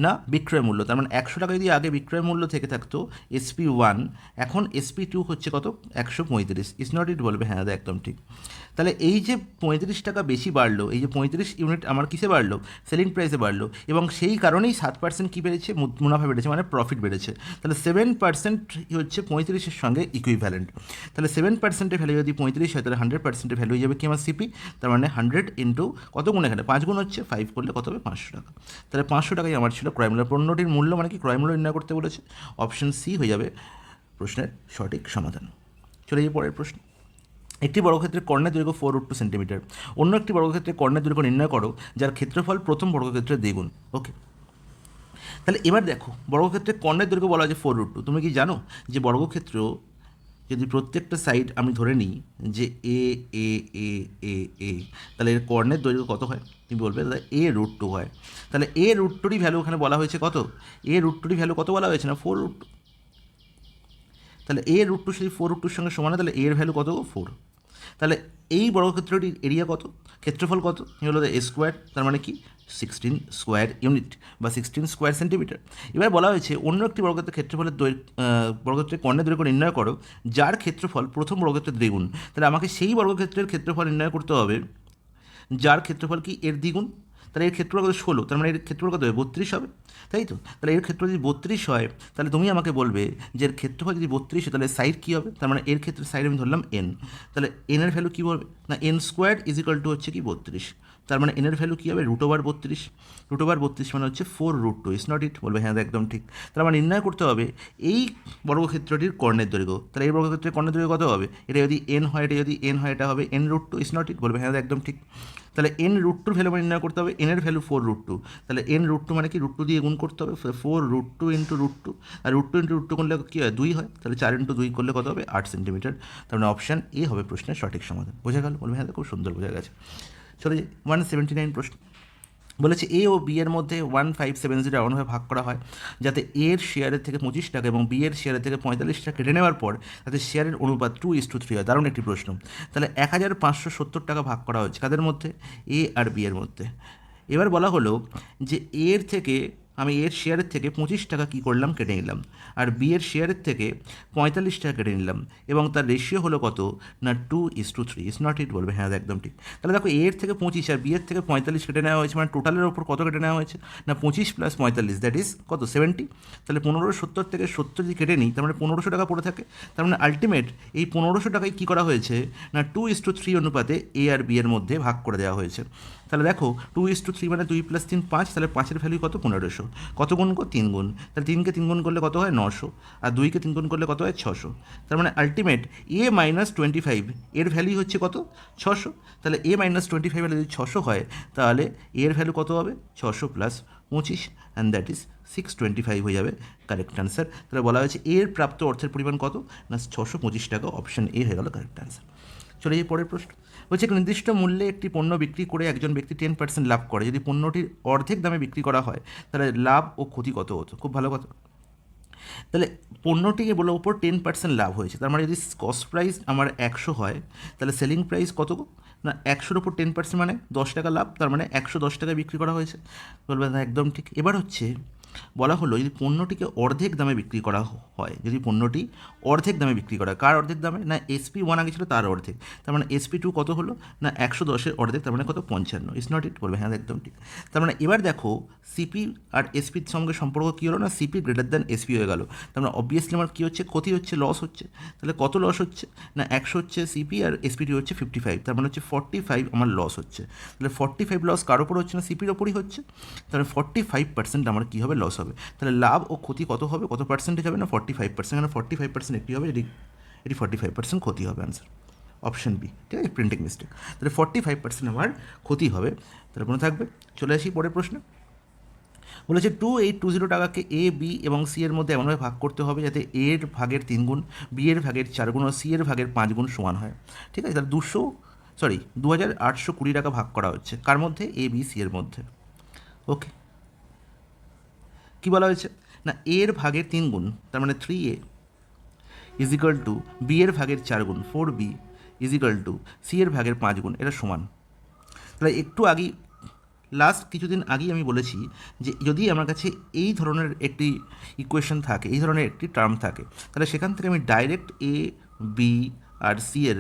না বিক্রয় মূল্য, তার মানে 100 টাকা যদি আগে বিক্রয় মূল্য থেকে থাকতো SP1, এখন SP2 হচ্ছে কত 135। ইজ নট ইট? বলবে হ্যাঁ দাদা একদম ঠিক। তাহলে এই যে 35 টাকা বেশি বাড়লো, এই যে 35 ইউনিট আমার কিসে বাড়লো সেলিং প্রাইসে বাড়লো, এবং সেই কারণেই 7% কী বেড়েছে মুনাফা বেড়েছে মানে প্রফিট বেড়েছে। তাহলে 7% হচ্ছে 35-এর সঙ্গে ইকুইভ্যালেন্ট। তাহলে 7%-এর ভ্যালু যদি 35 হয় তাহলে 100%-এর ভ্যালু হয়ে যাবে কি আমার সিপি, তার মানে 100 ইন্টু কত গুণ, এখানে 5 গুণ হচ্ছে 5 করলে কত হবে 500 টাকা। তাহলে 500 টাকাই আমার ছিল ক্রয় মূল্য। পণ্যটির মূল্য মানে কি ক্রয় মূল্য নির্ণয় করতে বলেছে, অপশন সি হয়ে যাবে প্রশ্নের সঠিক সমাধান। চলে যাই পরের প্রশ্ন। একটি বর্গক্ষেত্রের কর্ণের দৈর্ঘ্য 4√2 সেন্টিমিটার, অন্য একটি বর্গক্ষেত্রের কর্ণের দৈর্ঘ্য নির্ণয় করো যার ক্ষেত্রফল প্রথম বর্গক্ষেত্রের দ্বিগুণ। ওকে, তাহলে এবার দেখো বর্গক্ষেত্রের কর্ণের দৈর্ঘ্য বলা হয়েছে 4√2। তুমি কি জানো যে বর্গক্ষেত্র যদি প্রত্যেকটা সাইড আমি ধরে নিই যে এ এ এ এ এ, তাহলে এর কর্ণের দৈর্ঘ্য কত হয়? তুমি বলবে দাদা A√2 হয়। তাহলে A√2-র ভ্যালু ওখানে বলা হয়েছে কত? A√2-র ভ্যালু কত বলা হয়েছে না 4√2। তাহলে এ রুট টু যদি 4 রুট টুর সঙ্গে সমান হয় তাহলে এর ভ্যালু কত 4। তাহলে এই বর্গক্ষেত্রটির এরিয়া কত, ক্ষেত্রফল কত, হলো এ স্কোয়ার, তার মানে কি 16 স্কোয়ার ইউনিট বা 16 স্কোয়ার সেন্টিমিটার। এবার বলা হয়েছে অন্য একটি বর্গক্ষেত্রের ক্ষেত্রফলের বর্গক্ষেত্রের কর্ণের দৈর্ঘ্য নির্ণয় করো যার ক্ষেত্রফল প্রথম বর্গক্ষেত্রের দ্বিগুণ। তাহলে আমাকে সেই বর্গক্ষেত্রের ক্ষেত্রফল নির্ণয় করতে হবে যার ক্ষেত্রফল কি এর দ্বিগুণ। তাহলে এর ক্ষেত্রফল কত 16, তার মানে এর ক্ষেত্রফল কত হবে 32 হবে, তাই তো। তাহলে এর ক্ষেত্রফল যদি 32 হয় তাহলে তুমি আমাকে বলবে যে এর ক্ষেত্রফল যদি 32 হয় তাহলে সাইড কী হবে, তার মানে এর ক্ষেত্রে সাইড আমি ধরলাম এন। তাহলে এনের ভ্যালু কী হবে না এন স্কোয়ার ইজিক্যাল টু হচ্ছে কি 32, তার মানে এনের ভ্যালু কী হবে √32। √32 মানে হচ্ছে 4 √2, ইস নট ইট, বলবে হ্যাঁ একদম ঠিক। তাহলে আমার নির্ণয় করতে হবে এই বর্গক্ষেত্রটির কর্ণের দৈর্ঘ্য। তাহলে এই বর্গক্ষেত্রের কর্ণের দৈর্ঘ্য কত হবে, এটা যদি এন হয়, এটা যদি এন হয়, এটা হবে n√2, ইস নট ইট, বলবে হ্যাঁ একদম ঠিক। তাহলে n√2 ভ্যালু নির্ণয় করতে হবে, এনের ভ্যালু 4 √2, তাহলে n√2 মানে কি √2 দিয়ে গুণ করতে হবে, 4 √2 ইন্টু √2, আর √2 ইন্টু √2 করলে কী হয় 2 হয়, তাহলে 4 ইন্টু 2 করলে কত হবে 8 সেন্টিমিটার। তার মানে অপশান এ হবে প্রশ্নের সঠিক সমাধান। বোঝা গেল, বলবে হ্যাঁ খুব সুন্দর বোঝা গেছে। চলে যাই 179 প্রশ্ন। বলেছে এ ও বি এর মধ্যে 1570 এমনভাবে ভাগ করা হয় যাতে এর শেয়ারের থেকে 25 টাকা এবং বি এর শেয়ারের থেকে 45 টাকা কেটে নেওয়ার পর তাতে শেয়ারের অনুপাত 2:3 হয়। দারুণ একটি প্রশ্ন। তাহলে 1570 টাকা ভাগ করা হচ্ছে কাদের মধ্যে, এ আর বি এর মধ্যে। এবার বলা হলো যে এর থেকে আমি এর শেয়ারের থেকে 25 টাকা কী করলাম কেটে নিলাম, আর বি এর শেয়ারের থেকে 45 টাকা কেটে নিলাম, এবং তার রেশিও হলো কত না 2:3, ইস নট ইট, বলবে হ্যাঁ একদম ঠিক। তাহলে দেখো এর থেকে 25 আর বি এর থেকে 45 কেটে নেওয়া হয়েছে, মানে টোটালের ওপর কত কেটে নেওয়া হয়েছে না 25 + 45, দ্যাট ইজ কত 70। তাহলে 1570 থেকে 70 যদি কেটে নিই তার মানে 1500 টাকা পড়ে থাকে। তার মানে আলটিমেট এই 1500 টাকায় কী করা হয়েছে না 2:3 অনুপাতে এ আর বি এর মধ্যে ভাগ করে দেওয়া হয়েছে। তাহলে দেখো 2:3 মানে 2 + 3 5, তাহলে 5-এর ভ্যালু কত 1500, কত গুণ কো 3 গুণ, তাহলে 3কে 3 গুণ করলে কত হয় 900, আর 2কে 3 গুণ করলে কত হয় 600। তার মানে আলটিমেট এ -25 এর ভ্যালু হচ্ছে কত 600। তাহলে এ -25 ভ্যালু যদি 600 হয় তাহলে এর ভ্যালু কত হবে 600 + 25, অ্যান্ড দ্যাট ইজ 625 হয়ে যাবে কারেক্ট অ্যান্সার। তাহলে বলা হয়েছে এর প্রাপ্ত অর্থের পরিমাণ কত না 625 টাকা, অপশন এ হয়ে গেল কারেক্ট অ্যান্সার। চলে যাই পরের প্রশ্ন। বলছে এক নির্দিষ্ট মূল্যে একটি পণ্য বিক্রি করে একজন ব্যক্তি 10% লাভ করে, যদি পণ্যটির অর্ধেক দামে বিক্রি করা হয় তাহলে লাভ ও ক্ষতি কত হতো। খুব ভালো কথা। তাহলে পণ্যটিকে বলে ওপর 10% লাভ হয়েছে, তার মানে যদি কস্ট প্রাইস আমার 100 হয় তাহলে সেলিং প্রাইস কত না 100-র ওপর 10% মানে 10 টাকা লাভ, তার মানে 110 টাকায় বিক্রি করা হয়েছে, বলবে না একদম ঠিক। এবার হচ্ছে বলা হলো যদি পণ্যটিকে অর্ধেক দামে বিক্রি করা হয়, যদি পণ্যটি অর্ধেক দামে বিক্রি করা, কার অর্ধেক দামে না SP1 আগে ছিল তার অর্ধেক, তার মানে SP2 কত হলো না 110-এর অর্ধেক, তার মানে কত 55, ইস নট ইট, বলবে হ্যাঁ একদম ঠিক। তার মানে এবার দেখো সিপি আর এসপির সঙ্গে সম্পর্ক কী হলো না সিপি গ্রেটার দ্যান এসপি হয়ে গেল, তার মানে অবভিয়াসলি আমার কী হচ্ছে ক্ষতি হচ্ছে, লস হচ্ছে। তাহলে কত লস হচ্ছে না 100 হচ্ছে সিপি আর এসপিটি হচ্ছে 55, তার মানে হচ্ছে 45 আমার লস হচ্ছে। তাহলে 45 লস কার ওপর হচ্ছে না সিপির ওপরই হচ্ছে, তাহলে 45% আমার কী হবে লস হবে। তাহলে লাভ ও ক্ষতি কত হবে, কত পার্সেন্টেজ হবে না 45%, মানে 45% একটি হবে, এটি 45% ক্ষতি হবে অ্যান্সার অপশন বি, ঠিক আছে, প্রিন্টিং মিস্টেক। তাহলে 45% আমার ক্ষতি হবে। তাহলে মনে থাকবে। চলে আসি পরের প্রশ্নে। বলেছে 2820 টাকাকে এ বি এবং সি এর মধ্যে এমনভাবে ভাগ করতে হবে যাতে এর ভাগের 3 গুণ, বি এর ভাগের 4 গুণ ও সি এর ভাগের 5 গুণ সমান হয়। ঠিক আছে, তাহলে 2820 টাকা ভাগ করা হচ্ছে কার মধ্যে, এ বি সি এর মধ্যে। ওকে, কী বলা হয়েছে না এর ভাগের 3 গুণ, তার মানে 3A = বি এর ভাগের 4 গুণ 4B = সি এর ভাগের 5 গুণ, এটা সমান। তাহলে একটু আগেই লাস্ট কিছুদিন আগেই আমি বলেছি যে যদি আমার কাছে এই ধরনের একটি ইকুয়েশন থাকে, এই ধরনের একটি টার্ম থাকে, তাহলে সেখান থেকে আমি direct A B R C এর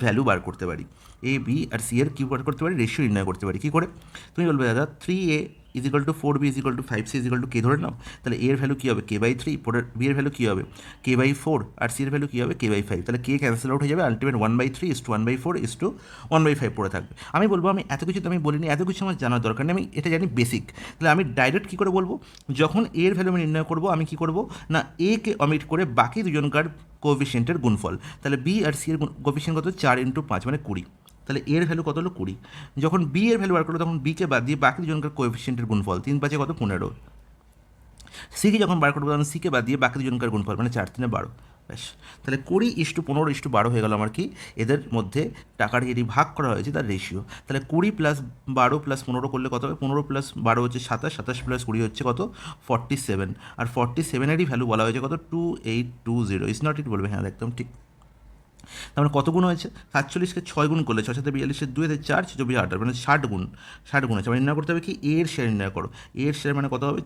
ভ্যালু বার করতে পারি, এ বি আর সি এর কী বার করতে পারি, রেশিও নির্ণয় করতে পারি। কী করে তুমি বলবে দাদা 3A = 4B = 5C = K ধরে নাও, তাহলে এর ভ্যালু কী হবে K/3, বি এর ভ্যালু কী হবে K/4, আর সি এর ভ্যালু কী হবে K/5, তাহলে K ক্যান্সেল আউট হয়ে যাবে, আলটিমেট 1/3:1/4:1/5 পড়ে থাকবে। আমি বলবো আমি এত কিছু তো আমি বলিনি, এত কিছু আমার জানার দরকার নেই, আমি এটা জানি বেসিক। তাহলে আমি ডাইরেক্ট কী করে বলবো, যখন এর ভ্যালু আমি নির্ণয় করবো আমি কী করবো না একে অমিট করে বাকি দুজনকার কোএফিসিয়েন্টের গুণফল, তাহলে বি আর সি এর কোএফিসিয়েন্ট কত 4 × 5 মানে 20, তাহলে এর ভ্যালু কত হলো 20। যখন বি এর ভ্যালু বার করলো তখন বিকে বাদ দিয়ে বাকি দুজনকার কোএফিসিয়েন্টের গুণফল 3×5 কত 15, সিকে যখন বার করবো তখন সিকে বাদ দিয়ে বাকি দুজনকার গুণফল মানে 4×3 12, ব্যাস, তাহলে 20:15:12 হয়ে গেল আমার কি, এদের মধ্যে টাকার যেটি ভাগ করা হয়েছে তার রেশিও। তাহলে 20 + 12 + 15 করলে কত হবে, 15 + 12 হচ্ছে 27, 27 + 20 হচ্ছে কত, 47, আর 47-এরই ভ্যালু বলা হয়েছে কত, 2820। ইজ নট ইট বলবে, হ্যাঁ একদম ঠিক। তার মানে কত গুণ হয়েছে, 47কে 6 গুণ করলে 6 7 42, 2 4 24 8, মানে 60 গুণ, 60 গুণ হচ্ছে। মানে নির্ণয় করতে হবে কি, এর শেয়ার নির্ণয় করো। এর শেয়ার মানে কত হবে,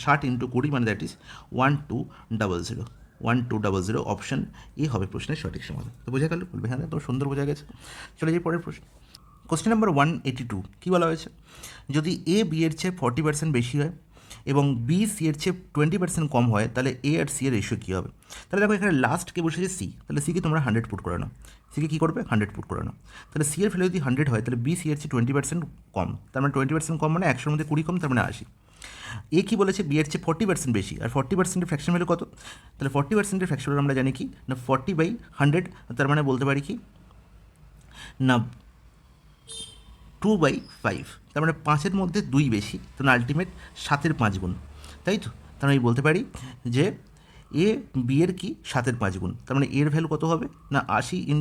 60 × 20, মানে দ্যাট ইজ 1200। 1200 অপশন এ হবে প্রশ্নের সঠিক সমাধান। তো বোঝা গেল, বলবে হ্যাঁ একদম সুন্দর বোঝা গেছে। চলে যাই পরের প্রশ্ন। কোশ্চেন নাম্বার 182, কী বলা হয়েছে, যদি এ বি এর চেয়ে 40% বেশি হয় এবং বি সি এর চেয়ে 20% কম হয়, তাহলে এ আর সি এর রেশিও কী হবে। তাহলে দেখো এখানে লাস্টকে বসেছে সি, তাহলে সিকে তোমরা 100 পুট করে নাও। সিকে কী করবে, 100 পুট করে নাও। তাহলে সি এর ভ্যালু যদি 100 হয়, তাহলে বি সি এর চেয়ে 20% কম, তার মানে 20% কম মানে 100-র মধ্যে 20 কম, তার মানে 80। এ কী বলেছে, বি এর চেয়ে 40% বেশি, আর 40%-এর ফ্র্যাকশন ভ্যালু কত, তাহলে 40%-এর ফ্র্যাকশন ভ্যালু আমরা জানি কি না, 40/100, তার মানে বলতে পারি কি না 2/5, তার মানে 5-এর মধ্যে 2 বেশি, তার মানে আলটিমেট 7-এর 5 গুণ, তাই তো। তার মানে আমি বলতে পারি যে এ বি এর কি 7-এর 5 গুণ, তার মানে এর ভ্যালু কত হবে না 80 ×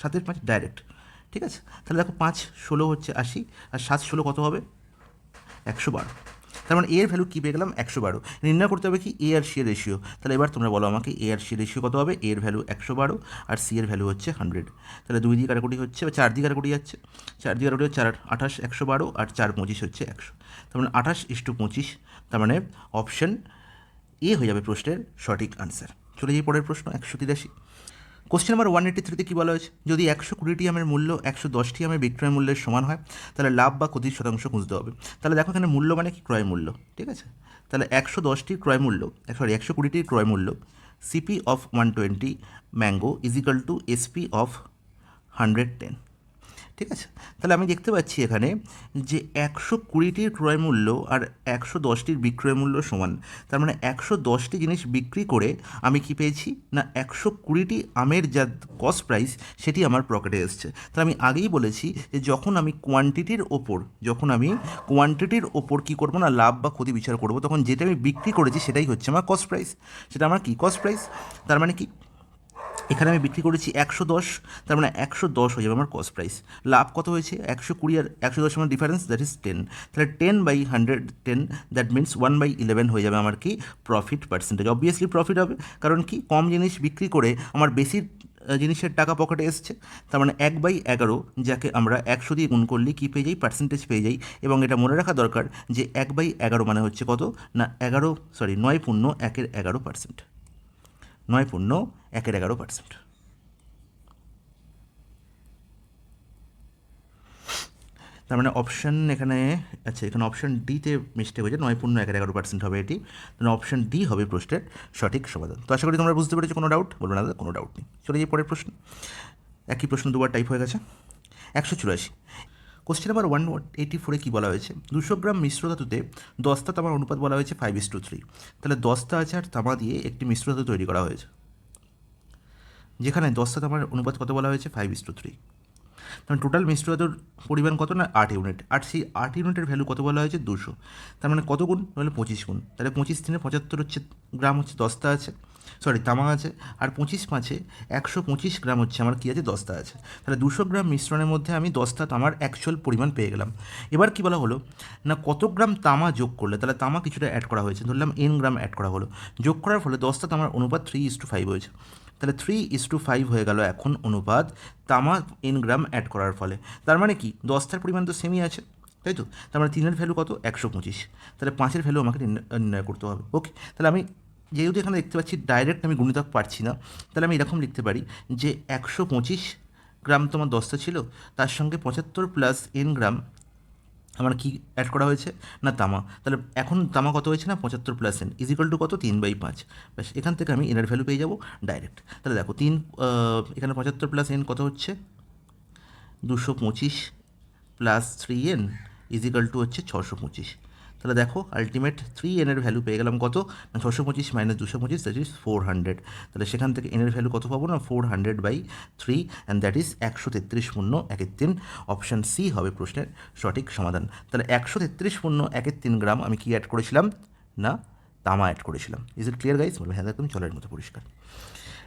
7-এর 5 ডাইরেক্ট, ঠিক আছে। তাহলে দেখো 5 16 হচ্ছে 80, আর 7 16 কত হবে 112। তার মানে এর ভ্যালু কী পেয়ে গেলাম 112। নির্ণয় করতে হবে কি এ আর সি এর রেশিও। তাহলে এবার তোমরা বলো আমাকে এ আর সি এর রেশিও কত হবে, এর ভ্যালু 112 আর সি এর ভ্যালু হচ্ছে 100। তাহলে 2 দিয়ে কাটাকুটি হচ্ছে, বা 4 দিয়ে কাটাকুটি যাচ্ছে, 4 দিয়ে কাটাকুটি 4 28 112, আর 4 25 হচ্ছে 100। তার মানে 28:25, তার মানে অপশন এ হয়ে যাবে প্রশ্নের সঠিক আনসার। চলে যাই পরের প্রশ্ন 183। কোশ্চেন নাম্বার 183-তে কী বলা হয়েছে, যদি 120টি আমের মূল্য 110টি আমের বিক্রয় মূল্যের সমান হয়, তাহলে লাভ বা ক্ষতির শতাংশ খুঁজতে হবে। তাহলে দেখো এখানে মূল্য মানে কি, ক্রয় মূল্য, ঠিক আছে। তাহলে 110টির ক্রয় মূল্য, 120টির ক্রয় মূল্য, CP of 120 mango equal to SP of 110, ঠিক আছে। তাহলে আমি দেখতে পাচ্ছি এখানে যে 120টির ক্রয় মূল্য আর 110টির বিক্রয় মূল্য সমান, তার মানে 110টি জিনিস বিক্রি করে আমি কি পেয়েছি না 120টি আমের যা কস্ট প্রাইস সেটি আমার পকেটে এসছে। তাহলে আমি আগেই বলেছি যে যখন আমি কোয়ান্টিটির ওপর কী করবো না, লাভ বা ক্ষতি বিচার করবো, তখন যেটা আমি বিক্রি করেছি সেটাই হচ্ছে আমার কস্ট প্রাইস, সেটা আমার কি কস্ট প্রাইস। তার মানে কি এখানে আমি বিক্রি করেছি 110, তার মানে 110 হয়ে যাবে আমার কস্ট প্রাইস। লাভ কত হয়েছে 120 আর 110 আমার ডিফারেন্স, দ্যাট ইজ 10। তাহলে 10/110, দ্যাট মিনস 1/11 হয়ে যাবে আমার কি প্রফিট পার্সেন্টেজ। অবভিয়াসলি প্রফিট হবে, কারণ কি কম জিনিস বিক্রি করে আমার বেশি জিনিসের টাকা পকেটে এসছে। তার মানে 1/11, যাকে আমরা 100 দিয়ে গুণ করলে কী পেয়ে যাই, পার্সেন্টেজ পেয়ে যাই। এবং এটা মনে রাখা দরকার যে 1/11 মানে হচ্ছে কত না 9.1/11%, 9.1/11%। তার মানে অপশান এখানে, আচ্ছা এখানে অপশান ডিতে মিস্টেক হয়েছে, 9.1/11% হবে এটি। তাহলে অপশান ডি হবে প্রশ্নের সঠিক সমাধান। তো আশা করি তোমরা বুঝতে পেরেছো, কোনো ডাউট বলবে না, কোনো ডাউট নেই। চলে যাই পরের প্রশ্ন, একই প্রশ্ন দুবার টাইপ হয়ে গেছে। 184, কোশ্চেন নাম্বার 184-এ কী বলা হয়েছে, 200 গ্রাম মিশ্র ধাতুতে 10টা তামার অনুপাত বলা হয়েছে 5:3। তাহলে 10টা আছে আর তামা দিয়ে একটি মিশ্র ধাতু তৈরি করা হয়েছে, যেখানে 10টা তামার অনুপাত কত বলা হয়েছে 5:3। তার টোটাল মিশ্র ধাতুর পরিমাণ কত না 8 ইউনিট, আর সেই 8 ইউনিটের ভ্যালু কত বলা হয়েছে 200। তার মানে কত গুণ, তাহলে 25 গুণ। তাহলে 25 × 75 হচ্ছে গ্রাম হচ্ছে 10টা আছে, সরি তামা আছে, আর 25 × 5 125 গ্রাম হচ্ছে আমার কী আছে 10টা আছে। তাহলে 200 গ্রাম মিশ্রণের মধ্যে আমি 10টা তামার অ্যাকচুয়াল পরিমাণ পেয়ে গেলাম। এবার কী বলা হলো না কত গ্রাম তামা যোগ করলে, তাহলে তামা কিছুটা অ্যাড করা হয়েছে, ধরলাম n গ্রাম অ্যাড করা হলো, যোগ করার ফলে 10টা তামার অনুপাত 3:5 হয়েছে। তাহলে 3:5 হয়ে গেল এখন অনুপাত তামা n গ্রাম অ্যাড করার ফলে। তার মানে কি 10টার পরিমাণ তো সেমই আছে, তাই তো। তার মানে 3-এর ভ্যালু কত 125, তাহলে 5-এর ভ্যালু আমাকে নির্ণয় করতে হবে। ওকে, তাহলে আমি যেহেতু এখানে দেখতে পাচ্ছি ডাইরেক্ট আমি গুণিতক পারছি না, তাহলে আমি এরকম লিখতে পারি যে 125 গ্রাম তোমার 10টা ছিল, তার সঙ্গে 75 + n গ্রাম আমার কি অ্যাড করা হয়েছে না তামা। তাহলে এখন তামা কত হয়েছে না 75 + n ইজিক্যাল টু কত 3/5। ব্যাস, এখান থেকে আমি এনার ভ্যালু পেয়ে যাবো ডাইরেক্ট। তাহলে দেখো এখানে 75 + n কত হচ্ছে 225 + 3n ইজিক্যাল টু হচ্ছে 625। তাহলে দেখো আলটিমেট 3n এর ভ্যালু পেয়ে গেলাম কত না 625 - 225, দ্যাট ইজ 400। তাহলে সেখান থেকে n এর ভ্যালু কত পাবো না 400/3, and that is 133.13। Option C হবে প্রশ্নের সঠিক সমাধান। তাহলে 133.13 গ্রাম আমি কি অ্যাড করেছিলাম না তামা অ্যাড করেছিলাম। Is it clear guys? বলবে হ্যাঁ একদম চলের মতো পরিষ্কার।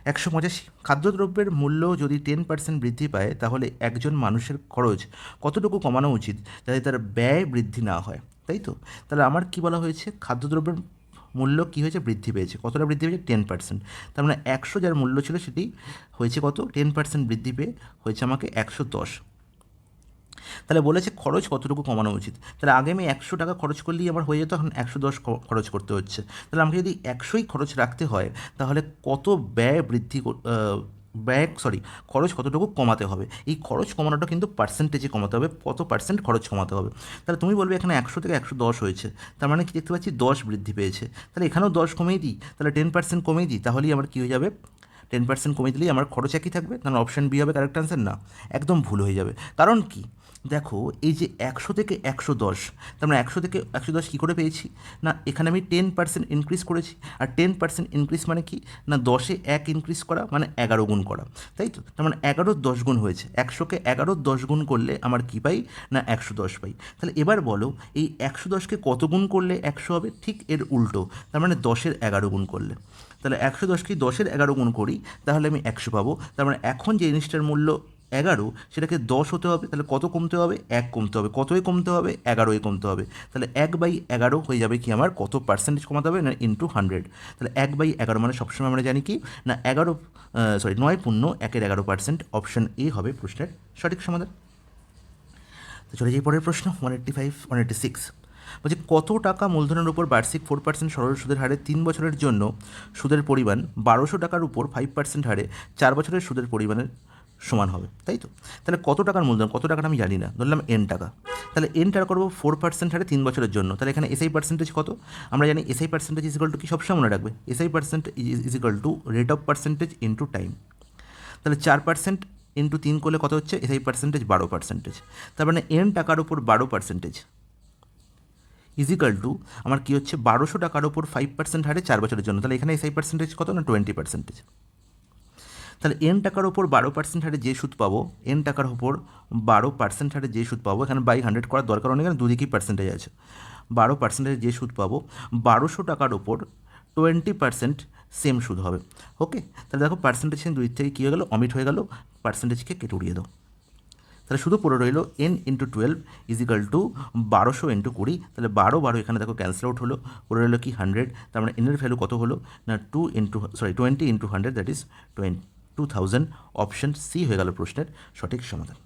185 খাদ্যদ্রব্যের মূল্য যদি 10% বৃদ্ধি পায় তাহলে একজন মানুষের খরচ কতটুকু কমানো উচিত যাতে তার ব্যয় বৃদ্ধি না হয়, তাই তো? তাহলে আমার কি বলা হয়েছে, খাদ্যদ্রব্যের মূল্য কী হয়েছে, বৃদ্ধি পেয়েছে। কতটা বৃদ্ধি পেয়েছে? 10%। তার মানে 100 যার মূল্য ছিল সেটি হয়েছে কত, 10% বৃদ্ধি পেয়ে হয়েছে আমাকে 110। তাহলে বলেছে খরচ কতটুকু কমানো উচিত। তাহলে আগে আমি 100 টাকা খরচ করলেই আমার হয়ে যেত, এখন 110 খরচ করতে হচ্ছে। তাহলে আমাকে যদি 100ই খরচ রাখতে হয় তাহলে কত খরচ কতটুকু কমাতে হবে। এই খরচ কমানোটা কিন্তু পার্সেন্টেজে কমাতে হবে, কত পার্সেন্ট খরচ কমাতে হবে। তাহলে তুমি বলবে এখানে 100 থেকে 110 হয়েছে, তার মানে কি দেখতে পাচ্ছি 10 বৃদ্ধি পেয়েছে। তাহলে এখানেও 10 কমিয়ে দিই, তাহলে 10% কমিয়ে দিই, তাহলেই আমার কী হয়ে যাবে, 10% কমিয়ে দিলেই আমার খরচ একই থাকবে। তাহলে অপশান বি হবে কারেক্ট আনসার? না, একদম ভুল হয়ে যাবে। কারণ কি, দেখো এই যে 100 থেকে 110, তার মানে 100 থেকে 110 কী করে পেয়েছি না, এখানে আমি 10% ইনক্রিজ করেছি। আর 10% ইনক্রিজ মানে কি না, 10-এ 1 ইনক্রিজ করা মানে 11 গুণ করা, তাই তো? তার মানে 11-র 10 গুণ হয়েছে। 100-কে 11-র 10 গুণ করলে আমার কী পাই না, 110 পাই। তাহলে এবার বলো এই 110-কে কত গুণ করলে 100 হবে? ঠিক এর উল্টো, তার মানে 10-এর 11 গুণ করলে। তাহলে 110-কে 10-এর 11 গুণ করি তাহলে আমি 100 পাবো। তার মানে এখন যে জিনিসটার মূল্য 11, সেটাকে 10 হতে হবে, তাহলে কত কমতে হবে, 1 কমতে হবে। কতই কমতে হবে, 11ই কমতে হবে। তাহলে 1/11 হয়ে যাবে কি আমার, কত পার্সেন্টেজ কমাতে হবে না, ইন্টু 100। তাহলে 1/11 মানে সবসময় আমরা জানি কি না 9.1-11%। অপশান এ হবে প্রশ্নের সঠিক সমাধান। তো চলে যাই পরের প্রশ্ন 186 বলছে কত টাকা মূলধনের উপর বার্ষিক 4% সরল সুদের হারে 3 বছরের জন্য সুদের পরিমাণ 1200 টাকার উপর 5% হারে 4 বছরের সুদের পরিমাণের সমান হবে, তাই তো? তাহলে কত টাকার মূলধন, কত টাকাটা আমি জানি না, ধরলাম n টাকা। তাহলে n টাকা করবো 4% হারে 3 বছরের জন্য। তাহলে এখানে এসআই পার্সেন্টেজ কত, আমরা জানি SI percentage is equal to কি, সবসময় মনে রাখবে SI percent is equal to rate of percentage into time. তাহলে 4% ইন্টু 3 করলে কত হচ্ছে, এসআই পার্সেন্টেজ 12%। তার মানে n টাকার উপর 12% ইজিক্যাল টু আমার কী হচ্ছে, 1200 টাকার ওপর 5% হারে 4 বছরের জন্য। তাহলে এখানে এসআই পার্সেন্টেজ কত না, 20%। তাহলে n টাকার ওপর 12% হারে যে সুদ পাবো, n টাকার ওপর 12% হারে যে সুদ পাবো, এখানে বাই 100 করার দরকার নেই, এখানে দুদিকেই পার্সেন্টেজ আছে। 12% যে সুদ পাবো, 1200 টাকার ওপর 20% সেম সুদ হবে। ওকে, তাহলে দেখো পার্সেন্টেজ দুই থেকে কী হয়ে গেলো, অমিট হয়ে গেল, পার্সেন্টেজকে কেটে উড়িয়ে দাও। তাহলে শুধু পড়ে রইল n into 12 equal to 1200 into 20। তাহলে 12 এখানে দেখো ক্যান্সেল আউট হলো, পড়ে রইল কি 100। তার মানে n এর ভ্যালু কত হলো না 20 into 100 that is 2000। Option C হয়ে গেল প্রশ্নের সঠিক সমাধান।